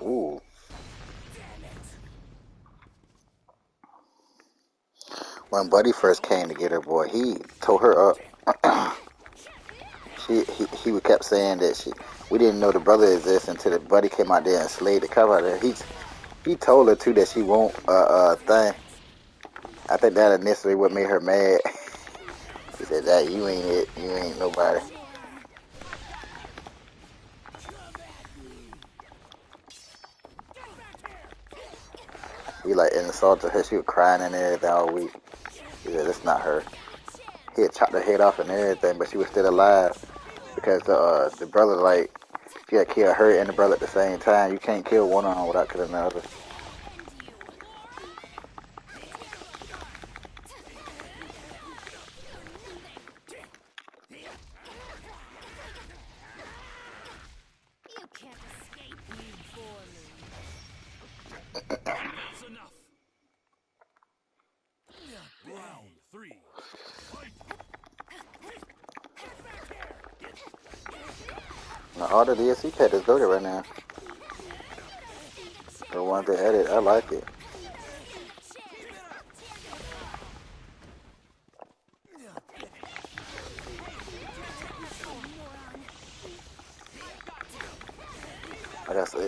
Ooh. When Buddy first came to get her, boy, he tore her up. He kept saying that we didn't know the brother exists until the Buddy came out there and slayed the cover out of her. He told her too that she won't thing. I think that initially what made her mad. He said that you ain't it, you ain't nobody. He like insulted her. She was crying and everything all week. He said that's not her. He had chopped her head off and everything, but she was still alive because the brother like she had killed her and the brother at the same time. You can't kill one of them without killing the other. Round 3. Now, all the DLC characters go there right now. The ones they added, I like it.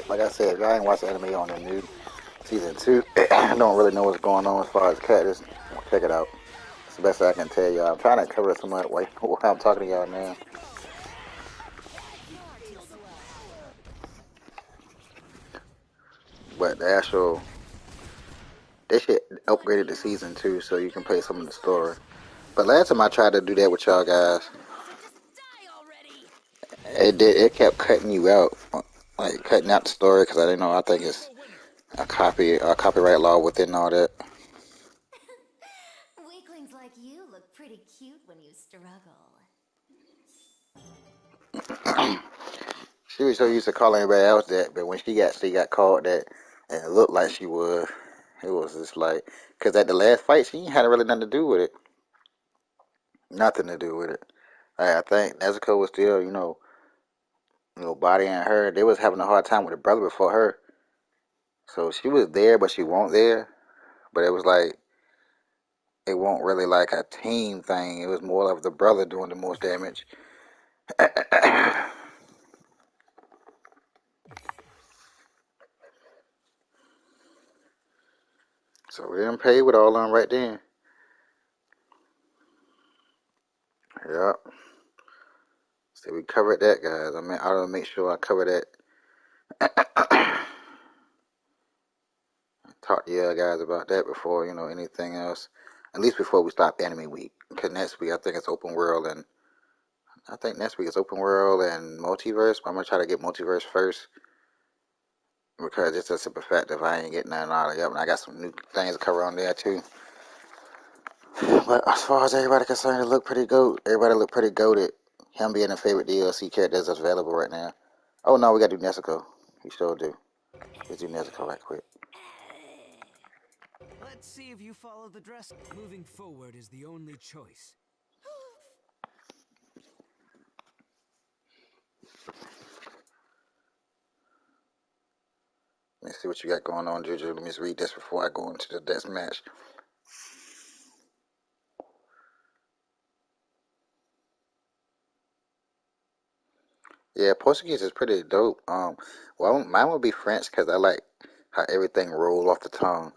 Like I said, if y'all ain't watched anime on the new season 2, I don't really know what's going on as far as characters. Check it out. It's the best I can tell y'all. I'm trying to cover so much while I'm talking to y'all now. But the actual, they should upgrade it to season 2 so you can play some of the story. But last time I tried to do that with y'all guys, it kept cutting you out, like cutting out the story because I didn't know. I think it's a copyright law within all that. Weaklings like you look pretty cute when you struggle. She was so used to calling everybody else that, but when she got called that, and it looked like she was, it was just like, because at the last fight, she ain't had really nothing to do with it. Nothing to do with it. Like, I think Nezuko was still, bodying her. They was having a hard time with the brother before her. So she was there, but she won't there. But it was like, it won't really like a team thing. It was more of the brother doing the most damage. So we didn't pay with all of them right then. Yep. So we covered that, guys. I mean, I want to make sure I cover that. Talk to you guys about that before, anything else. At least before we stop anime week. Because next week I think it's open world, and I think next week it's open world and multiverse. But I'm gonna try to get multiverse first because it's a simple fact if I ain't getting nothing out of it. And I got some new things to cover on there too. But as far as everybody concerned, it looked pretty good. Everybody looked pretty goated. Him being the favorite DLC characters that's available right now. Oh no, we gotta do Nezuko. We sure do. Let's do Nezuko right quick. Let's see if you follow the dress. Moving forward is the only choice. Let's see what you got going on, Juju. Let me just read this before I go into the death match. Yeah, Portuguese is pretty dope. Well, mine would be French because I like how everything rolls off the tongue.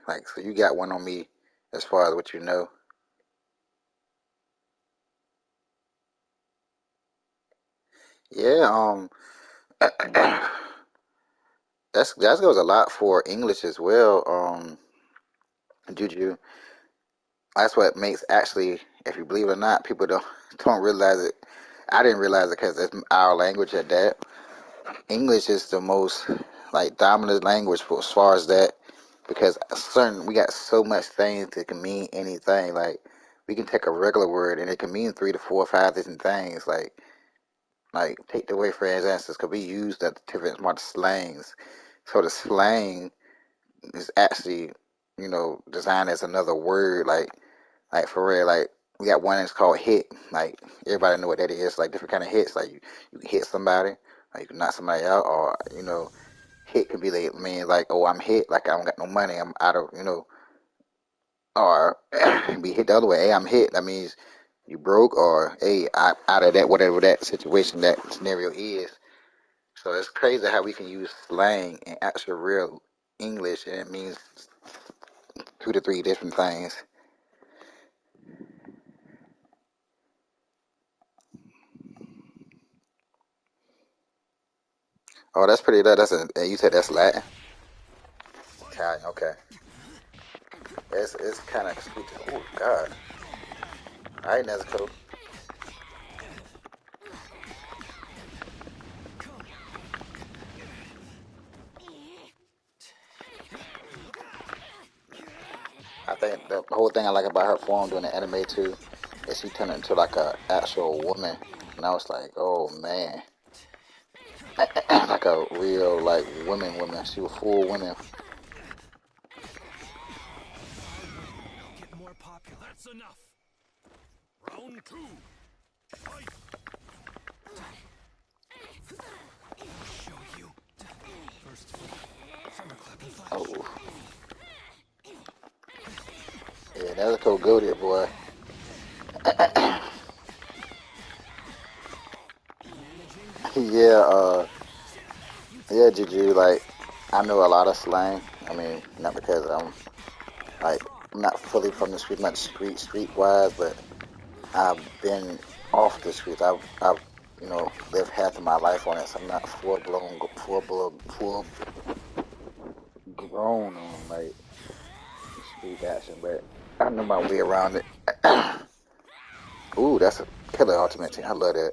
Like, so you got one on me as far as what you know. Yeah, that goes a lot for English as well. Juju. That's what makes actually, if you believe it or not, people don't realize it. I didn't realize it because it's our language at that. English is the most like dominant language for as far as that because we got so much things that can mean anything. Like we can take a regular word and it can mean 3 to 4 or 5 different things. Like take the away for instance, could be used at different smart slangs. So the slang is actually designed as another word. Like for real, like we got one that's called hit. Like everybody know what that is. Like different kind of hits. Like you can hit somebody, or you can knock somebody out, or hit can be like mean like, oh, I'm hit. Like I don't got no money. I'm out of or be hit the other way. Hey, I'm hit. That means you broke, or hey, I out of that whatever that situation that scenario is. So it's crazy how we can use slang and actual real English, and it means 2 to 3 different things. Oh, that's pretty. You said that's Latin. Italian. Okay. It's kind of sweet. Oh God. All right, Nezuko. I think the whole thing I like about her form doing the anime too is she turned into like a actual woman, and I was like, oh man, like a real like woman. She was full woman. Get more popular. That's enough. Round two. Fight. I'll show you. First, thunderclap and flash. Oh yeah, Nezuko goated boy. Managing. Yeah, yeah, Juju. Like I know a lot of slang. I mean, not because like I'm not fully from the street, not street wise, but I've been off the streets. I've lived half of my life on it, so I'm not full grown on like street action, but I know my way around it. Ooh, that's a killer ultimate team. I love that.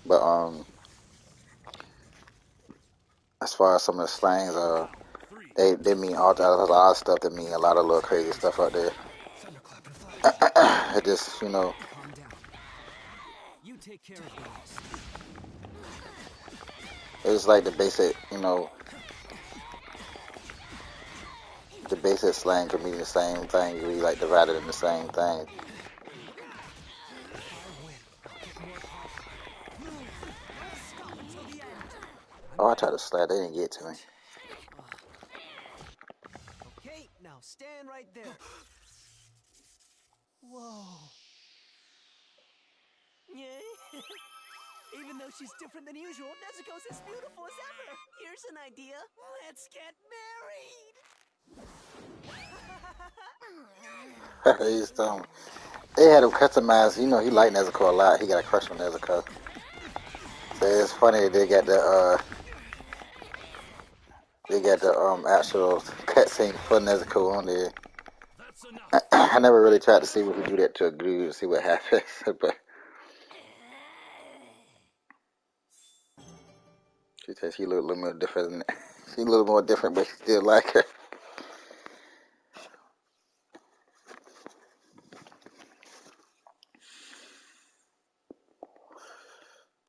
But as far as some of the slangs, Round three. they mean all there's a lot of stuff that mean a lot of little crazy stuff out there. Thunderclap and flash. It just Calm down. You take care of the rest. It's like the basic, the basic slang can mean the same thing. You like divided in the same thing. If I win, I'll get more power. Move! Don't stop until the end! I'm Oh, I tried ready. to slap. They didn't get to me. Okay, now stand right there. Whoa. Yeah. Even though she's different than usual, Nezuko's as beautiful as ever. Here's an idea. Let's get married. He's dumb. They had him customized. He liked Nezuko a lot. He got a crush on Nezuko. So it's funny that they got the actual cutscene for Nezuko on there. That's enough. I never really tried to see if we could do that to a dude to see what happens, but she said she looked a little more different. She a little more different, but she still like her.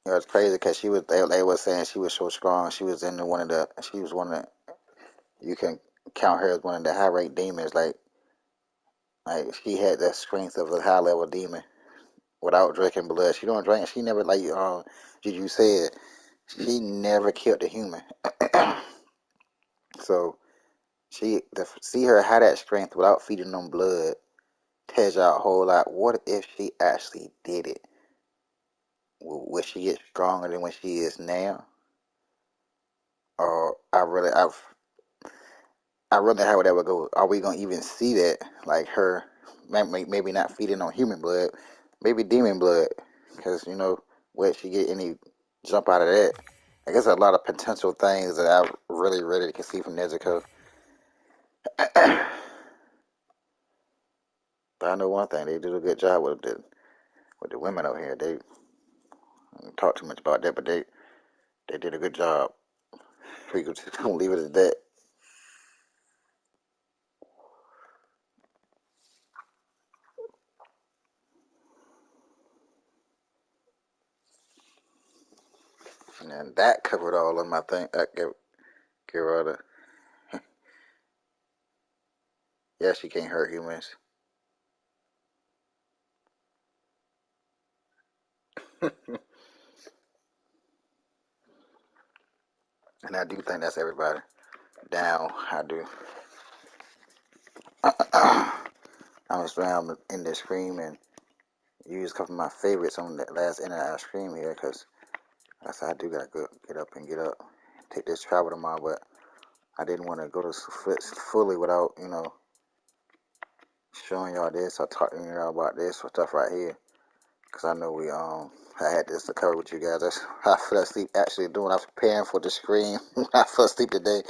It's crazy because they was saying she was so strong. She was she was one of the, you can count her as one of the high rate demons. Like she had the strength of a high level demon without drinking blood. She don't drink. She never Juju said she never killed a human. So to see her have that strength without feeding them blood tells y'all a whole lot. What if she actually did it? Would she get stronger than what she is now? Or I really how would that would go. Are we gonna even see that? Like her, maybe not feeding on human blood, maybe demon blood, because would she get any jump out of that? I guess a lot of potential things that I really can see from Nezuko. But I know one thing: they did a good job with the women over here. They don't talk too much about that, but they did a good job. We could just gonna leave it at that. And then that covered all of my thing. Give her the yeah, she can't hurt humans. And I do think that's everybody down. I do. I was around in this stream and use a couple of my favorites on that last internet stream here because I said I do gotta go get up and get up, take this travel tomorrow, but I didn't want to go to fully without showing y'all this or talking to y'all about this or stuff right here because I know I had this to cover with you guys. That's how I fell asleep actually doing. I was preparing for the stream. I fell asleep today.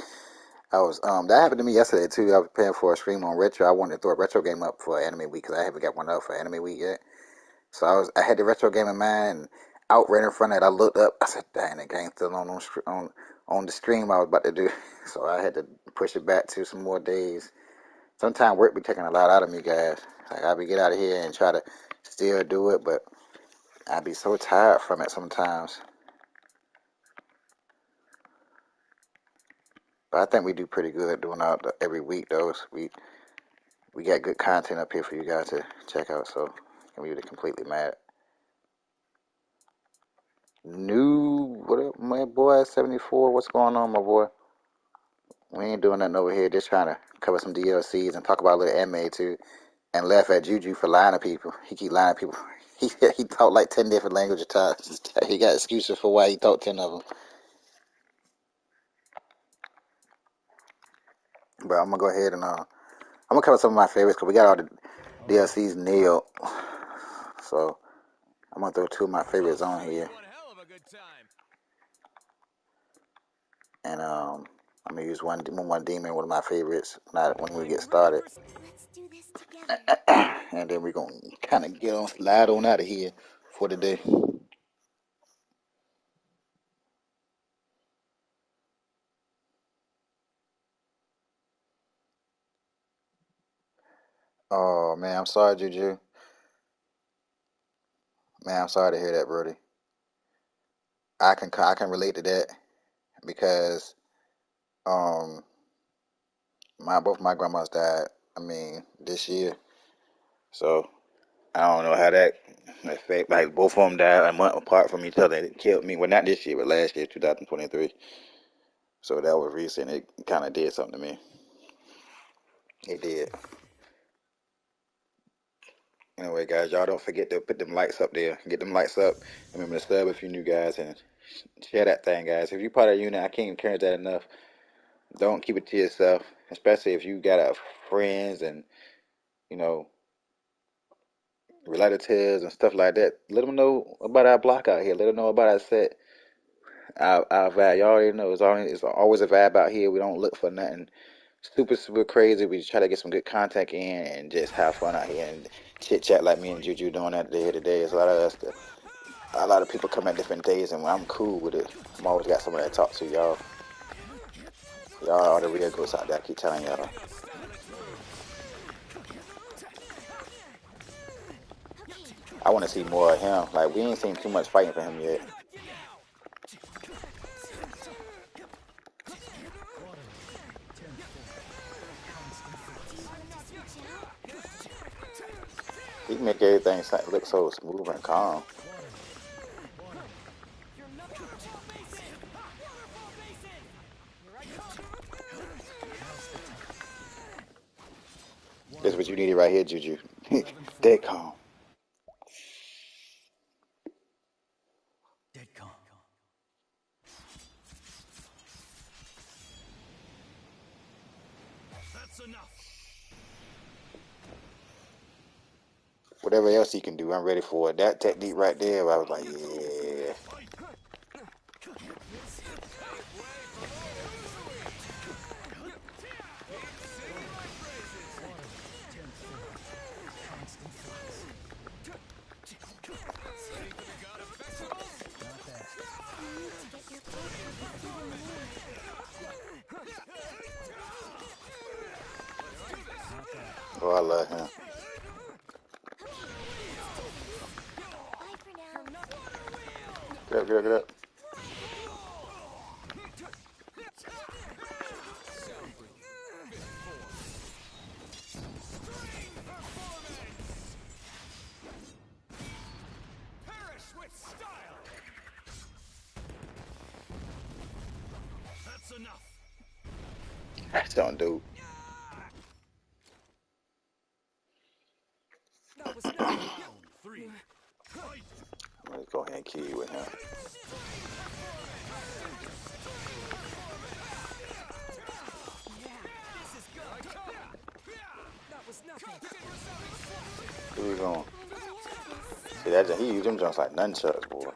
I was that happened to me yesterday too. I was preparing for a stream on retro. I wanted to throw a retro game up for Anime Week because I haven't got one up for Anime Week yet. So I had the retro game in mind, and out right in front of it, I looked up. I said, "Dang, the game's still on the stream I was about to do." So I had to push it back to some more days. Sometimes work be taking a lot out of me, guys. Like I be get out of here and try to still do it, but I be so tired from it sometimes. But I think we do pretty good doing out every week, though. So we got good content up here for you guys to check out. So we be completely mad. New, what up, my boy? 74. What's going on, my boy? We ain't doing nothing over here. Just trying to cover some DLCs and talk about a little anime too, and laugh at Juju for lying to people. He keep lying to people. He taught like 10 different languages. He got excuses for why he taught 10 of them. But I'm gonna go ahead and I'm gonna cover some of my favorites because we got all the DLCs nailed. So I'm gonna throw two of my favorites on here, and I'm gonna use one demon, one of my favorites, not when we get started. Let's do this together. And then we're gonna kind of get on slide on out of here for the day. Oh man, I'm sorry, Juju. Man, I'm sorry to hear that, Brody. I can relate to that. because um both my grandmas died. I mean, this year. So I don't know how that affect. Like both of them died a month apart from each other. It killed me. Well, not this year, but last year, 2023. So that was recent. It kind of did something to me. It did. Anyway, guys, y'all don't forget to put them lights up there. Get them lights up. Remember to sub if you new guys and share that thing, guys. If you're part of the unit, I can't encourage that enough. Don't keep it to yourself, especially if you got friends and you know relatives and stuff like that. Let them know about our block out here. Let them know about our set, our vibe. Y'all already know it's always a vibe out here. We don't look for nothing super crazy. We try to get some good contact in and just have fun out here and chit chat like me and Juju doing that today. It's a lot of us. A lot of people come at different days, and I'm cool with it. I'm always got somebody to talk to. Y'all are the real goats out there. I keep telling y'all. I want to see more of him. Like we ain't seen too much fighting for him yet. He make everything look so smooth and calm. This is what you needed right here, Juju. Dead calm. Dead calm. That's enough. Whatever else he can do, I'm ready for it. That technique right there, I was like, yeah. Oh, I love him. Get up, get up, get up. That's enough. That's don't do. That was nothing. Round 3. Fight. Let's go ahead and kill you with him. That was nothing. Where you going? See that? He used them jumps like nunchucks, boy.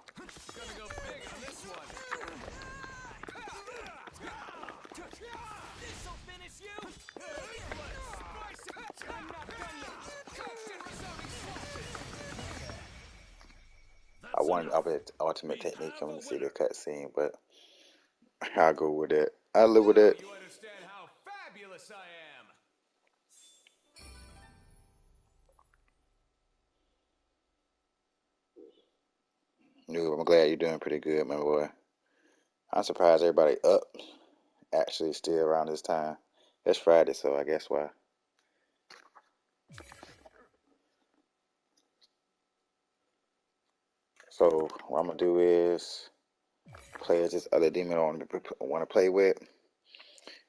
I wanted the ultimate technique. I'm gonna see the cutscene, but I'll go with it. I live with it. You understand how fabulous I am. I'm glad you're doing pretty good, my boy. I'm surprised everybody up actually still around this time. It's Friday, so I guess why. So what I'm gonna do is play as this other demon I want to play with,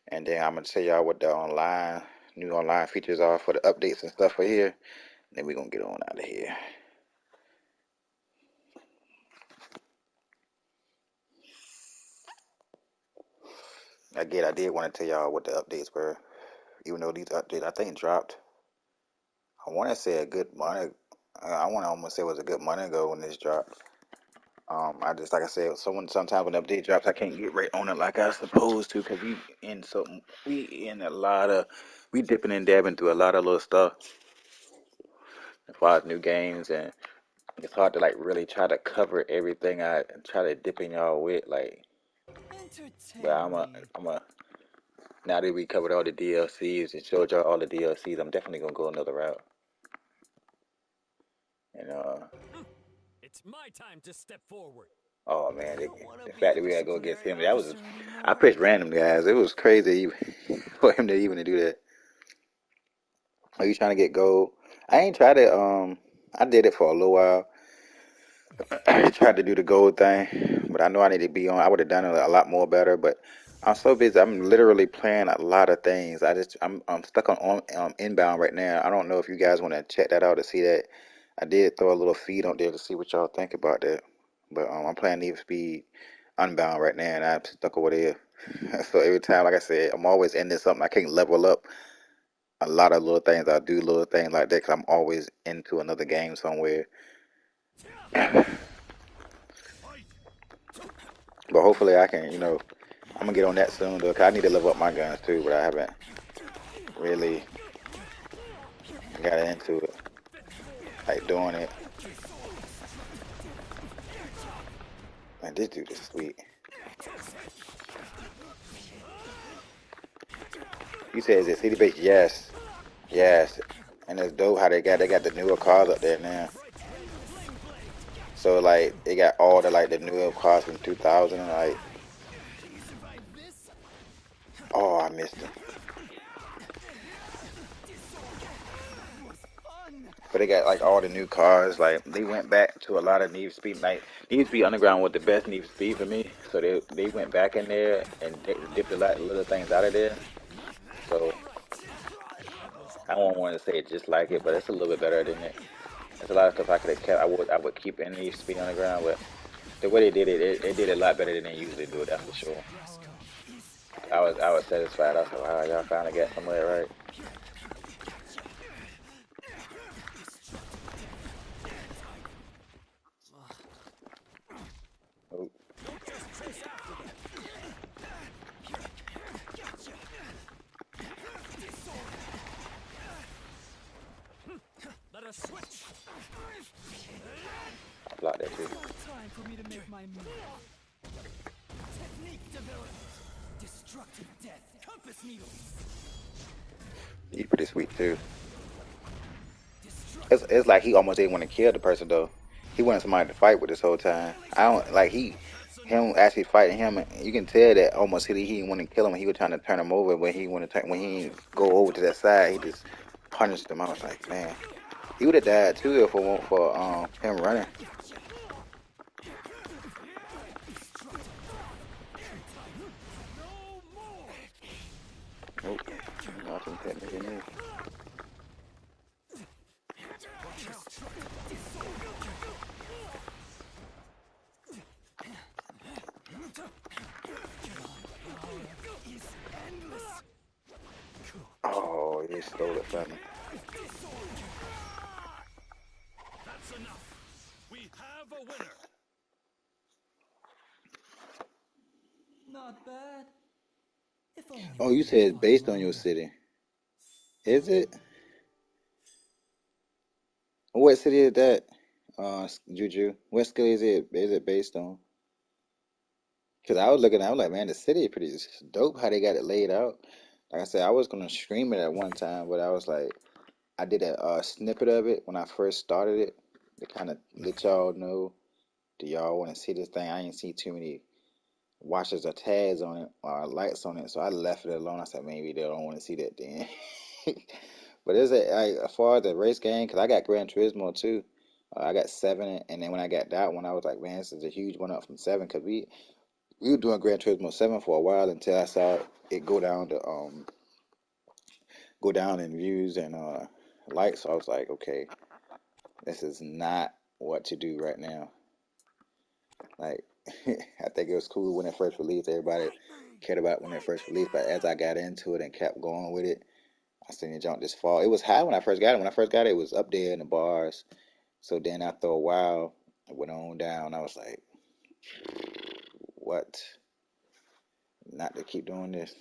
and then I'm gonna tell y'all what the new online features are for the updates and stuff for here. Then we gonna get on out of here. Again, I did want to tell y'all what the updates were, even though these updates I think dropped. I want to say a good month. I want to almost say it was a good month ago when this dropped. I just like I said, sometimes when the update drops, I can't get right on it like I supposed to because we in a lot of we dipping and dabbing through a lot of little stuff as far as new games, and it's hard to like really try to cover everything I try to dip in y'all with like. But I'm a now that we covered all the DLCs and showed y'all all the DLCs, I'm definitely gonna go another route. And It's my time to step forward. Oh man, I don't want to the be fact a that we gotta go against disciplinary him, that was officer I anymore. pressed random guys. It was crazy even for him to even to do that. Are you trying to get gold? I ain't tried it. I did it for a little while. I tried to do the gold thing, but I know I need to be on. I would have done it a lot more better, but I'm so busy. I'm literally playing a lot of things. I'm stuck on inbound right now. I don't know if you guys want to check that out to see that. I did throw a little feed on there to see what y'all think about that, but I'm playing Need for Speed Unbound right now, and I'm stuck over there. So every time, like I said, I'm always ending something. I can't level up a lot of little things. I do little things like that because I'm always into another game somewhere. But hopefully I can, I'm gonna get on that soon though, 'cause I need to level up my guns too, but I haven't really got into it, like doing it. Man, this dude is sweet. You said is it city based? Yes, yes. And it's dope how they got the newer cars up there now. So like they got all the like the newer cars from 2000 like oh I missed him. But they got like all the new cars. Like they went back to a lot of Need for Speed. Like Need for Speed Underground was the best Need for Speed for me. So they went back in there and dipped a lot of little things out of there. So I don't want to say it just like it, but it's a little bit better than it. There's a lot of stuff I could have kept. I would keep in Need for Speed Underground, but the way they did it, it did it a lot better than they usually do it. That's for sure. I was satisfied. I was like, wow, y'all finally got some of that right. Oh, Let us switch. I blocked that too. No time for me to make my move. Technique developed. Destructive death. Compass needles. He's pretty sweet too. It's Destructive it's like he death. almost didn't want to kill the person though. He wanted somebody to fight with this whole time. I don't like That's him enough. actually fighting him. You can tell that almost he didn't want to kill him. He was trying to turn him over when he go over to that side. He just punished him. I was like, man, he would have died too if it weren't for him running. No more. Nope, nothing technique in this. Is endless. Oh, he stole it from me. That's enough. We have a winner. Not bad. If only Oh, we you had said fought based on your longer. city. Is it? What city is that? Juju. What city is it? Is it based on? Cause I was looking, I was like, man, the city is pretty dope how they got it laid out. Like I said, I was gonna stream it at one time, but I was like, I did a snippet of it when I first started it to kind of let y'all know. Do y'all want to see this thing? I ain't see too many watches or tags on it or lights on it, so I left it alone. I said maybe they don't want to see that then. But is it like as far as the race game? Cause I got Gran Turismo too. I got seven, and then when I got that one, I was like, man, this is a huge one up from seven. Cause we were doing Gran Turismo 7 for a while until I saw it go down in views and likes. So I was like, okay, this is not what to do right now. Like I think it was cool when it first released. Everybody cared about it when it first released, but as I got into it and kept going with it, I seen it jump this fall. It was high when I first got it. When I first got it, it was up there in the bars. So then after a while, it went on down. I was like, what? Not to keep doing this.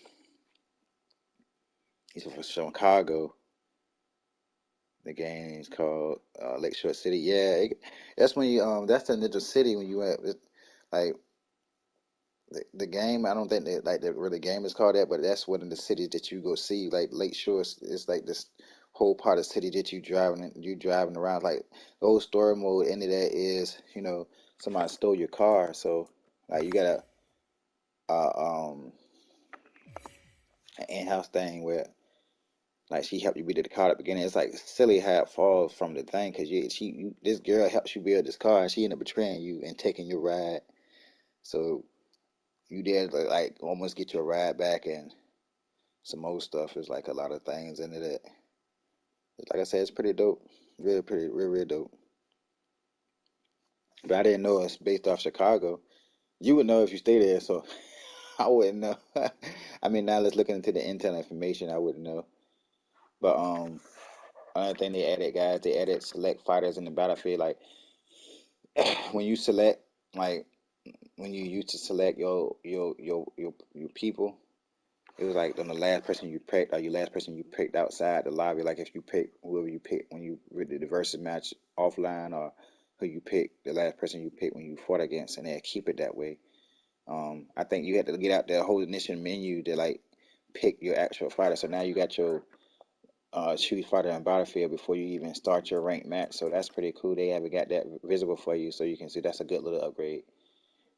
He's from Chicago. The game's called Lakeshore City. Yeah, that's when you that's the Ninja City when you at like the game. I don't think that like the really game is called that, but that's one of the cities that you go see. Like Lakeshore is like this whole part of the city that you driving around. Like the whole story mode into that is somebody stole your car. So like you got a an in-house thing where like she helped you build the car at the beginning. It's like silly how it falls from the thing because this girl helps you build this car and she ended up betraying you and taking your ride. So you did like almost get your ride back and some more stuff. Is like a lot of things into that. Like I said, it's pretty dope. Really pretty, real dope. But I didn't know it's based off Chicago. You would know if you stay there, so I wouldn't know. I mean, now let's look into the intel information. I wouldn't know. But another thing they added, guys, they added select fighters in the battlefield. Like when you select, like when you used to select your people, it was like on the last person you picked, or your last person you picked outside the lobby. Like if you pick whoever you pick when you did the versus match offline, or who you pick, the last person you picked when you fought against, and they keep it that way. I think you had to get out the whole initial menu to like pick your actual fighter. So now you got your choose fighter and battlefield before you even start your ranked match. So that's pretty cool. They haven't got that visible for you, so you can see that's a good little upgrade.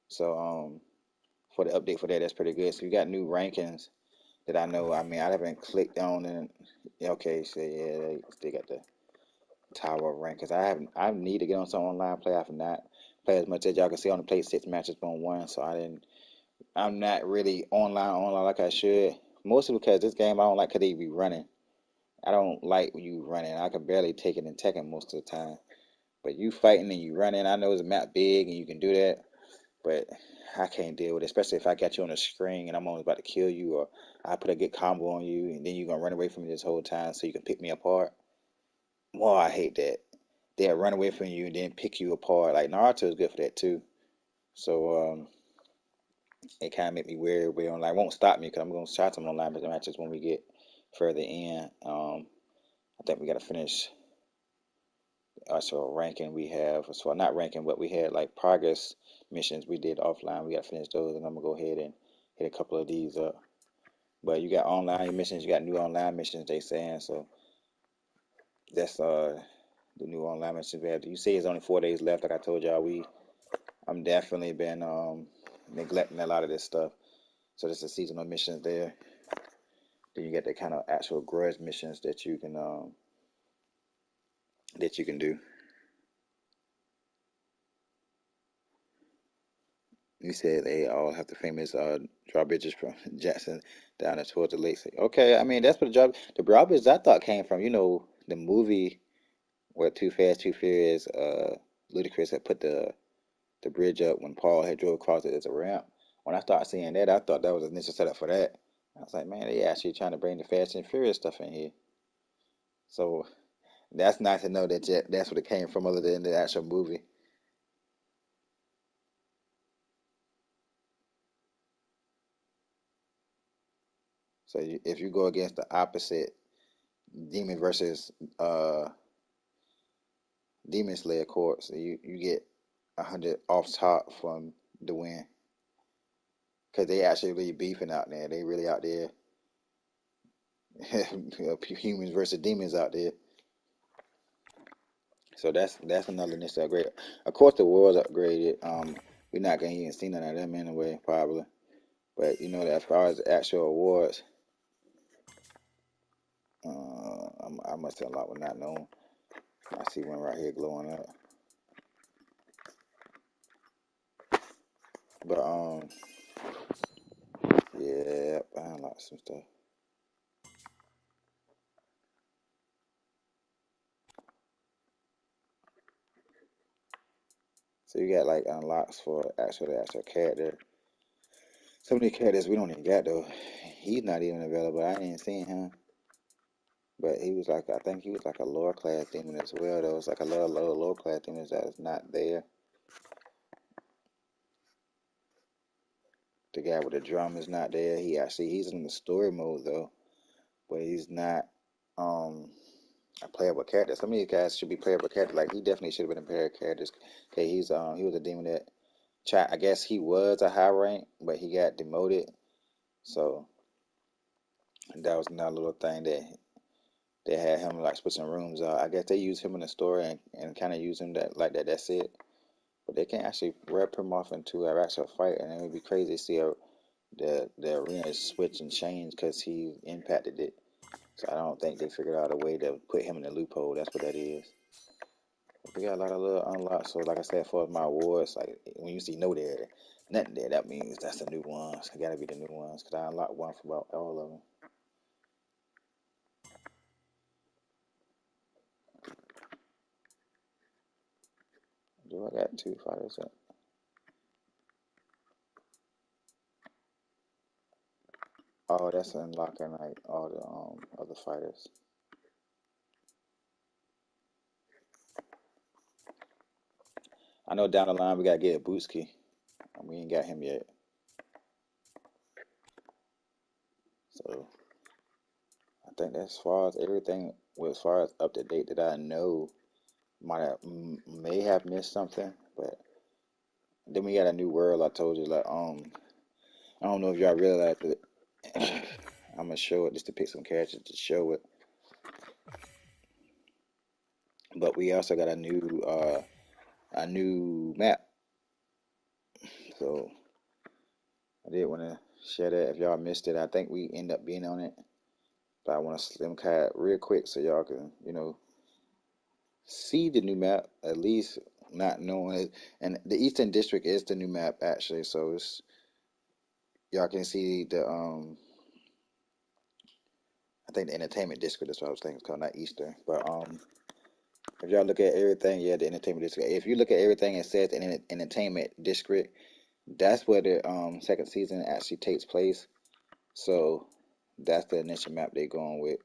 So for the update for that, that's pretty good. So you got new rankings that I know. I mean, I haven't clicked on and okay, so yeah, they still got the tower rankings. I need to get on some online play. I have not played as much as y'all can see. I only played 6 matches on one, so I didn't. I'm not really online like I should. Mostly because this game I don't like 'cause they be running. I don't like when you running. I can barely take it in Tekken most of the time. But you fighting and you running, I know it's a map big and you can do that, but I can't deal with it, especially if I got you on a string and I'm almost about to kill you, or I put a good combo on you and then you're gonna run away from me this whole time so you can pick me apart. Well, I hate that. They'll run away from you and then pick you apart. Like Naruto is good for that too. So it kind of make me weird. But online won't stop me because I'm gonna try some online matches when we get further in. I think we gotta finish so ranking we have, so not ranking, but we had like progress missions we did offline. We got to finish those, and I'm gonna go ahead and hit a couple of these up. But you got online missions, you got new online missions. They saying so. That's the new online missions we have. You say it's only 4 days left. Like I told y'all, I'm definitely been neglecting a lot of this stuff. So there's the seasonal missions there. Then you get the kind of actual grudge missions that you can do. You said they all have the famous drawbridges from Jackson down there towards the lakes. Okay, I mean that's what the drawbridges I thought came from. The movie where Too Fast, Too Furious, Ludacris had put the bridge up when Paul had drove across it as a ramp. When I started seeing that, I thought that was a initial setup for that. I was like, man, they actually trying to bring the Fast and Furious stuff in here. So that's nice to know that that's what it came from, other than the actual movie. So if you go against the opposite demon versus Demon Slayer court, so you get 100 off top from the win because they actually really beefing out there. They really out there, humans versus demons out there. So that's another necessary upgrade. Of course, the world's upgraded. We're not gonna even see none of them anyway, probably. But that as far as the actual awards, I must have a lot with not known. I see one right here glowing up. But yeah, I unlocked some stuff. So you got like unlocks for the actual character. Some of the characters we don't even got though. He's not even available. I ain't seen him. But he was like, I think he was like a lower class demon as well though. It's like a little lower class demon that's not there. The guy with the drum is not there. He's in the story mode though, but he's not um a playable character. Some of these guys should be playable characters. Like he definitely should have been a playable character. Okay, he was a demon that I guess he was a high rank, but he got demoted. So that was another little thing that they had him like switching rooms. I guess they used him in the story and kind of use him that like that. That's it. but they can actually rep him off into a actual fight, and it would be crazy to see the arena switch and change because he impacted it. So I don't think they figured out a way to put him in the loophole. That's what that is. We got a lot of little unlocks. So like I said, for my awards, like when you see no there, nothing there, that means that's the new ones. It gotta be the new ones because I unlocked one for about all of them. Do I got 2 fighters up? Oh, that's unlocking like all the other fighters. I know down the line we gotta get Bootsky. We ain't got him yet. So I think that's as far as everything, well, as far as up to date that I know, might have may have missed something, but then we got a new world. I told you, like I don't know if y'all realize it. I'm gonna show it just to pick some characters to show it. But we also got a new map. So I did want to share that. If y'all missed it, I think we end up being on it. But I want to slim cut real quick so y'all can see the new map at least, not knowing it. And the Eastern District is the new map actually. So it's y'all can see the I think the Entertainment District is what I was thinking it's called, not Eastern. But if y'all look at everything, yeah, the Entertainment District. If you look at everything it says in Entertainment District, that's where the second season actually takes place. So that's the initial map they're going with.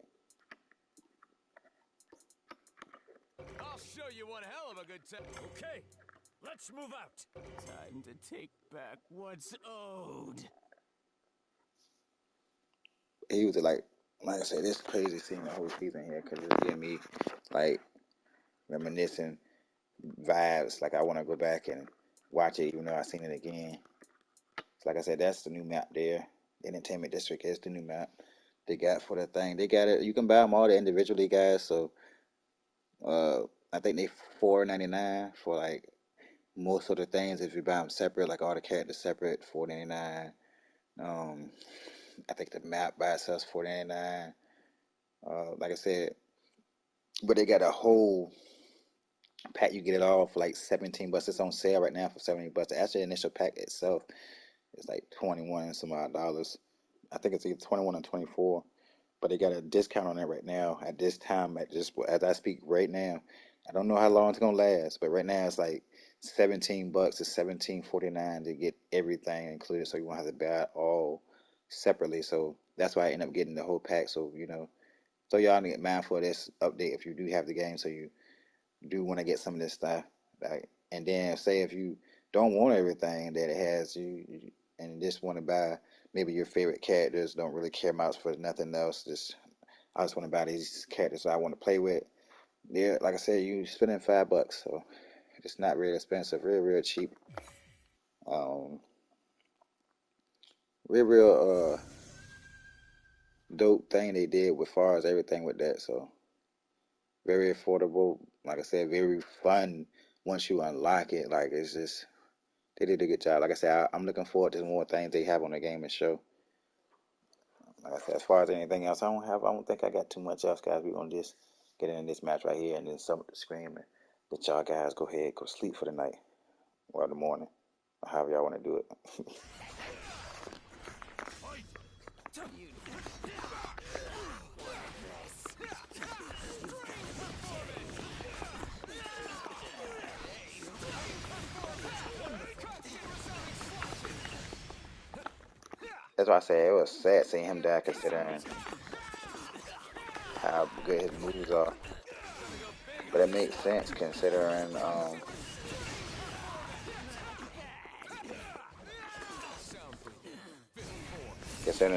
I'll show you one hell of a good time. Okay, let's move out. Time to take back what's owed. He was like I said, it's crazy seeing the whole season here because it's getting me like reminiscing vibes. Like I want to go back and watch it, even though I've seen it again. So like I said, that's the new map there. The Entertainment District is the new map they got for the thing. They got it. You can buy them all individually, guys. So uh, I think they $4.99 for like most of the things. If you buy them separate, like all the characters separate, $4.99. Um, I think the map by itself $4.99. Like I said, but they got a whole pack. You get it all for like 17 bucks. It's on sale right now for 70 bucks. Actually, the initial pack itself is like 21 and some odd dollars. I think it's either 21 or 24. But they got a discount on it right now at this time. At just as I speak right now, I don't know how long it's gonna last, but right now it's like 17 bucks. It's 17.49 to get everything included, so you won't have to buy it all separately. So that's why I end up getting the whole pack. So so y'all need to get mindful of this update if you do have the game. So you do want to get some of this stuff. Like, and then say if you don't want everything that it has, and just want to buy maybe your favorite characters, don't really care much for nothing else. Just I just want to buy these characters I want to play with. Yeah, like I said, you spending $5, so it's not really expensive, real cheap. Um, real dope thing they did with far as everything with that. So very affordable. Like I said, very fun once you unlock it. Like it's just they did a good job. Like I said, I'm looking forward to more things they have on the game and show. Like I said, as far as anything else, I don't think I got too much else, guys. We're gonna just get in this match right here and then sum up the scream and let y'all guys go ahead, go sleep for the night or the morning, or however y'all want to do it. That's why I said it was sad seeing him die, considering how good his moves are. But it makes sense considering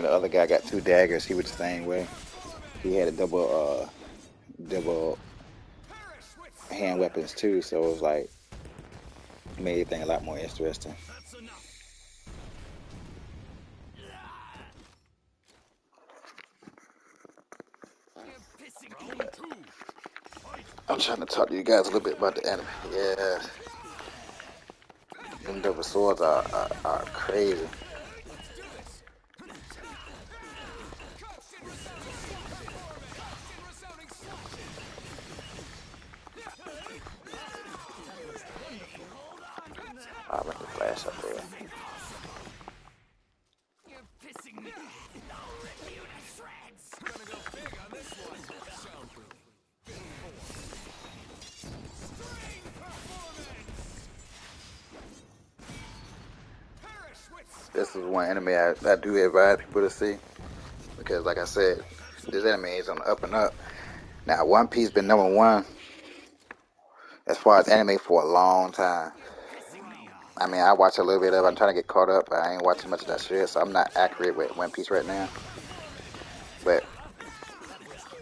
the other guy got 2 daggers. He was the same way. He had a double hand weapons too, so it was like made everything a lot more interesting. I'm trying to talk to you guys a little bit about the anime. Yeah, Them double swords are crazy. Let's do this. I'll bring the flash up there. You're pissing me off. I'll rip you to shreds. Gonna go big on this one. Sound boom. String performance. Perish with This is one anime I do advise people to see, because like I said, this anime is on the up and up. Now, One Piece been #1 as far as anime for a long time. I mean, I watch a little bit of it. I'm trying to get caught up, but I ain't watching much of that shit, so I'm not accurate with One Piece right now. But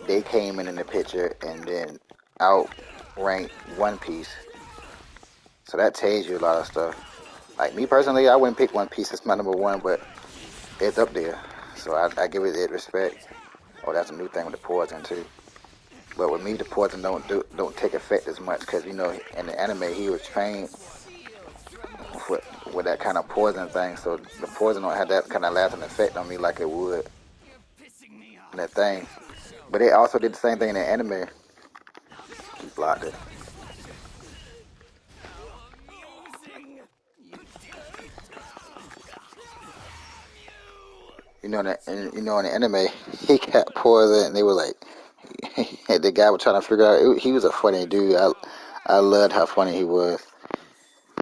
they came in the picture and then outranked One Piece. So that tells you a lot of stuff. Like me personally, I wouldn't pick One Piece as my #1, but it's up there. So I give it respect. Oh, that's a new thing with the poison too. But with me, the poison don't take effect as much, because you know in the anime he was trained with that kind of poison thing, so the poison don't have that kind of lasting effect on me like it would in that thing. But they also did the same thing in the anime. He blocked it. You know, in the anime, he got poison, and they were like, the guy was trying to figure out. He was a funny dude. I loved how funny he was.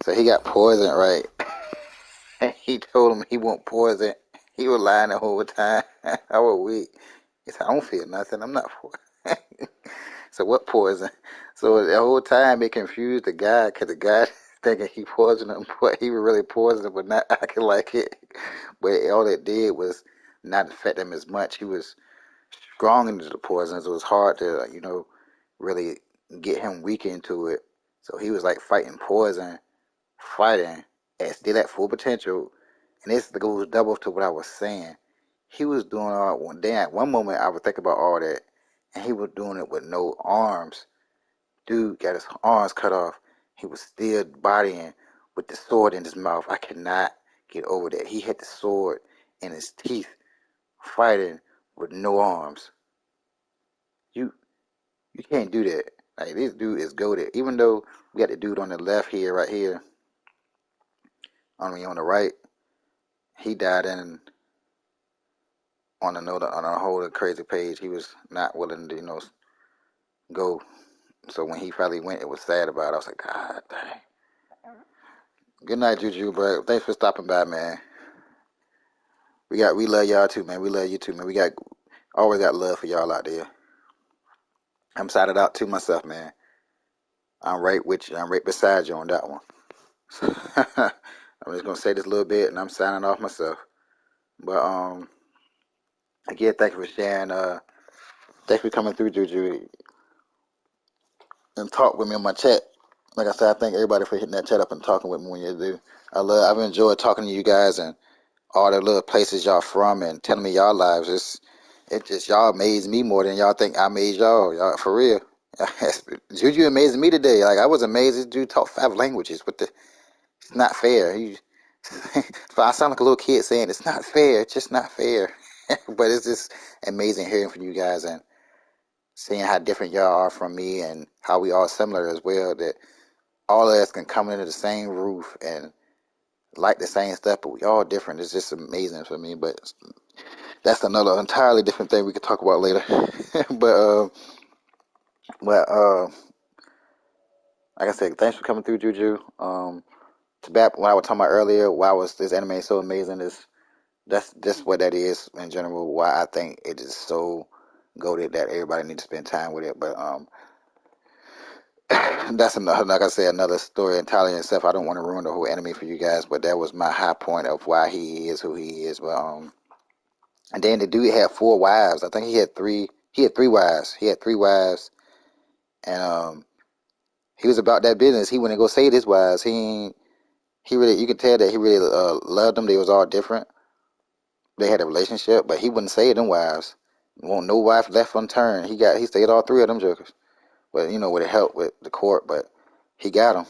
So he got poisoned, right? And he told him he won't poison. He was lying the whole time. I was weak. He said, I don't feel nothing. I'm not poison. So what poison? So the whole time it confused the guy, because the guy thinking he poisoned him, but he was really poisoned, but not acting like it. But all it did was not affect him as much. He was strong into the poison, so it was hard to, really get him weak into it. So he was like fighting poison, fighting, and still at full potential. And this goes double to what I was saying. He was doing all one day. At one moment, I would think about all that, and he was doing it with no arms. Dude got his arms cut off. He was still bodying with the sword in his mouth. I cannot get over that. He had the sword in his teeth, fighting with no arms. You you can't do that. Like, this dude is goated. Even though we got the dude on the left here, right here, on the right, he died in on a whole crazy page. He was not willing to go. So when he finally went, it was sad about it. I was like, God dang. Good night, Juju, bro. Thanks for stopping by, man. We love y'all too, man. We love you too, man. We always got love for y'all out there. I'm sided out to myself, man. I'm right with you. I'm right beside you on that one. I'm just gonna say this a little bit, and I'm signing off myself. But again, thank you for sharing. Thanks for coming through, Juju, and talk with me on my chat. Like I said, I thank everybody for hitting that chat up and talking with me when you do. I've enjoyed talking to you guys and all the little places y'all from and telling me y'all lives. It just y'all amaze me more than y'all think I amazed y'all. Y'all for real. Juju amazed me today. Like, I was amazed this dude taught 5 languages. It's not fair. I sound like a little kid saying it's not fair. It's just not fair. But it's just amazing hearing from you guys and seeing how different y'all are from me and how we all similar as well. That all of us can come under the same roof and like the same stuff, but we all different. It's just amazing for me. But that's another entirely different thing we could talk about later. but like I said, thanks for coming through, Juju. To back what I was talking about earlier, why was this anime so amazing? That's just what that is in general. Why I think it is so goated that everybody needs to spend time with it. But that's another, like I said, another story entirely in itself. I don't want to ruin the whole anime for you guys, but that was my high point of why he is who he is. But and then the dude had 4 wives. I think he had 3. He had 3 wives. He had 3 wives, and he was about that business. He went and go save his wives. He really, you could tell that he really loved them. They was all different. They had a relationship, but he wouldn't save them wives. Won't no wife left unturned. He saved all 3 of them jokers. But with the help with the court, but he got them.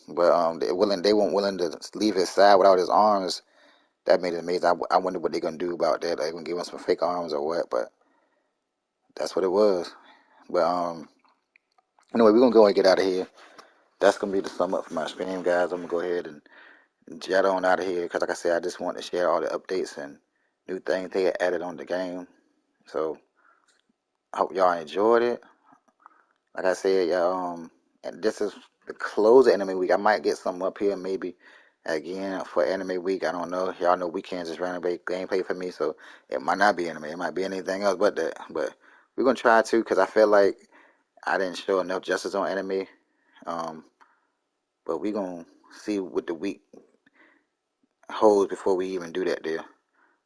But they weren't willing to leave his side without his arms. That made it amazing. I wonder what they're gonna do about that. They gonna give him some fake arms or what? But that's what it was. But anyway, we're gonna go and get out of here. That's gonna be the sum up for my stream, guys. I'm gonna go ahead and jet on out of here because, like I said, I just want to share all the updates and new things they added on the game. So I hope y'all enjoyed it. Like I said, y'all, and this is the close of Anime Week. I might get something up here maybe again for Anime Week. I don't know. Y'all know weekends is random gameplay for me, so it might not be anime. It might be anything else but that. But we're gonna try to because I feel like I didn't show enough justice on anime. Um, but we're gonna see what the week holds before we even do that deal.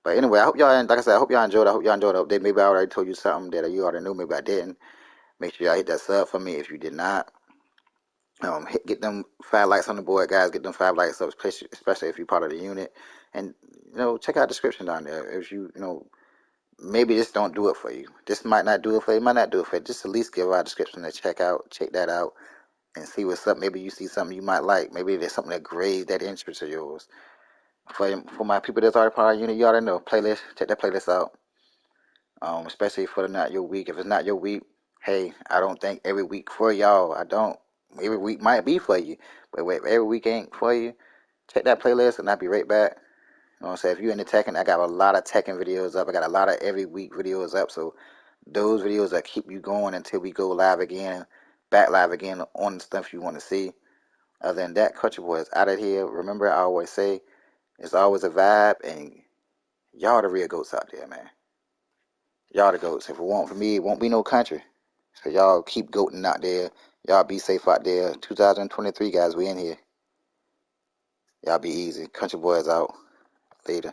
But anyway, I hope y'all, like I said, I hope y'all enjoyed. I hope y'all enjoyed the update. Maybe I already told you something that you already knew. Maybe I didn't. Make sure y'all hit that sub for me if you did not. Get them 5 likes on the board, guys. Get them 5 likes up, especially if you're part of the unit. And check out the description down there. If maybe this don't do it for you. This might not do it for you. Might not do it for you. Just at least give our description a check out. Check that out and see what's up. Maybe you see something you might like. Maybe there's something that grades that interest of yours. For my people that's already part of the unit, you already know playlist. Check that playlist out. Especially for the not your week. If it's not your week, hey, I don't think every week for y'all. I don't. Every week might be for you, but wait, every week ain't for you. Check that playlist, and I'll be right back. You know what I'm saying? If you're into Tekken, I got a lot of Tekken videos up. I got a lot of every week videos up. So those videos that keep you going until we go live again, back live again on the stuff you want to see. Other than that, Country Boy is out of here. Remember, I always say it's always a vibe, and y'all the real goats out there, man. Y'all the goats. If it won't for me, it won't be no country. So y'all keep goating out there. Y'all be safe out there. 2023, guys, we in here. Y'all be easy. Country Boys out. Later.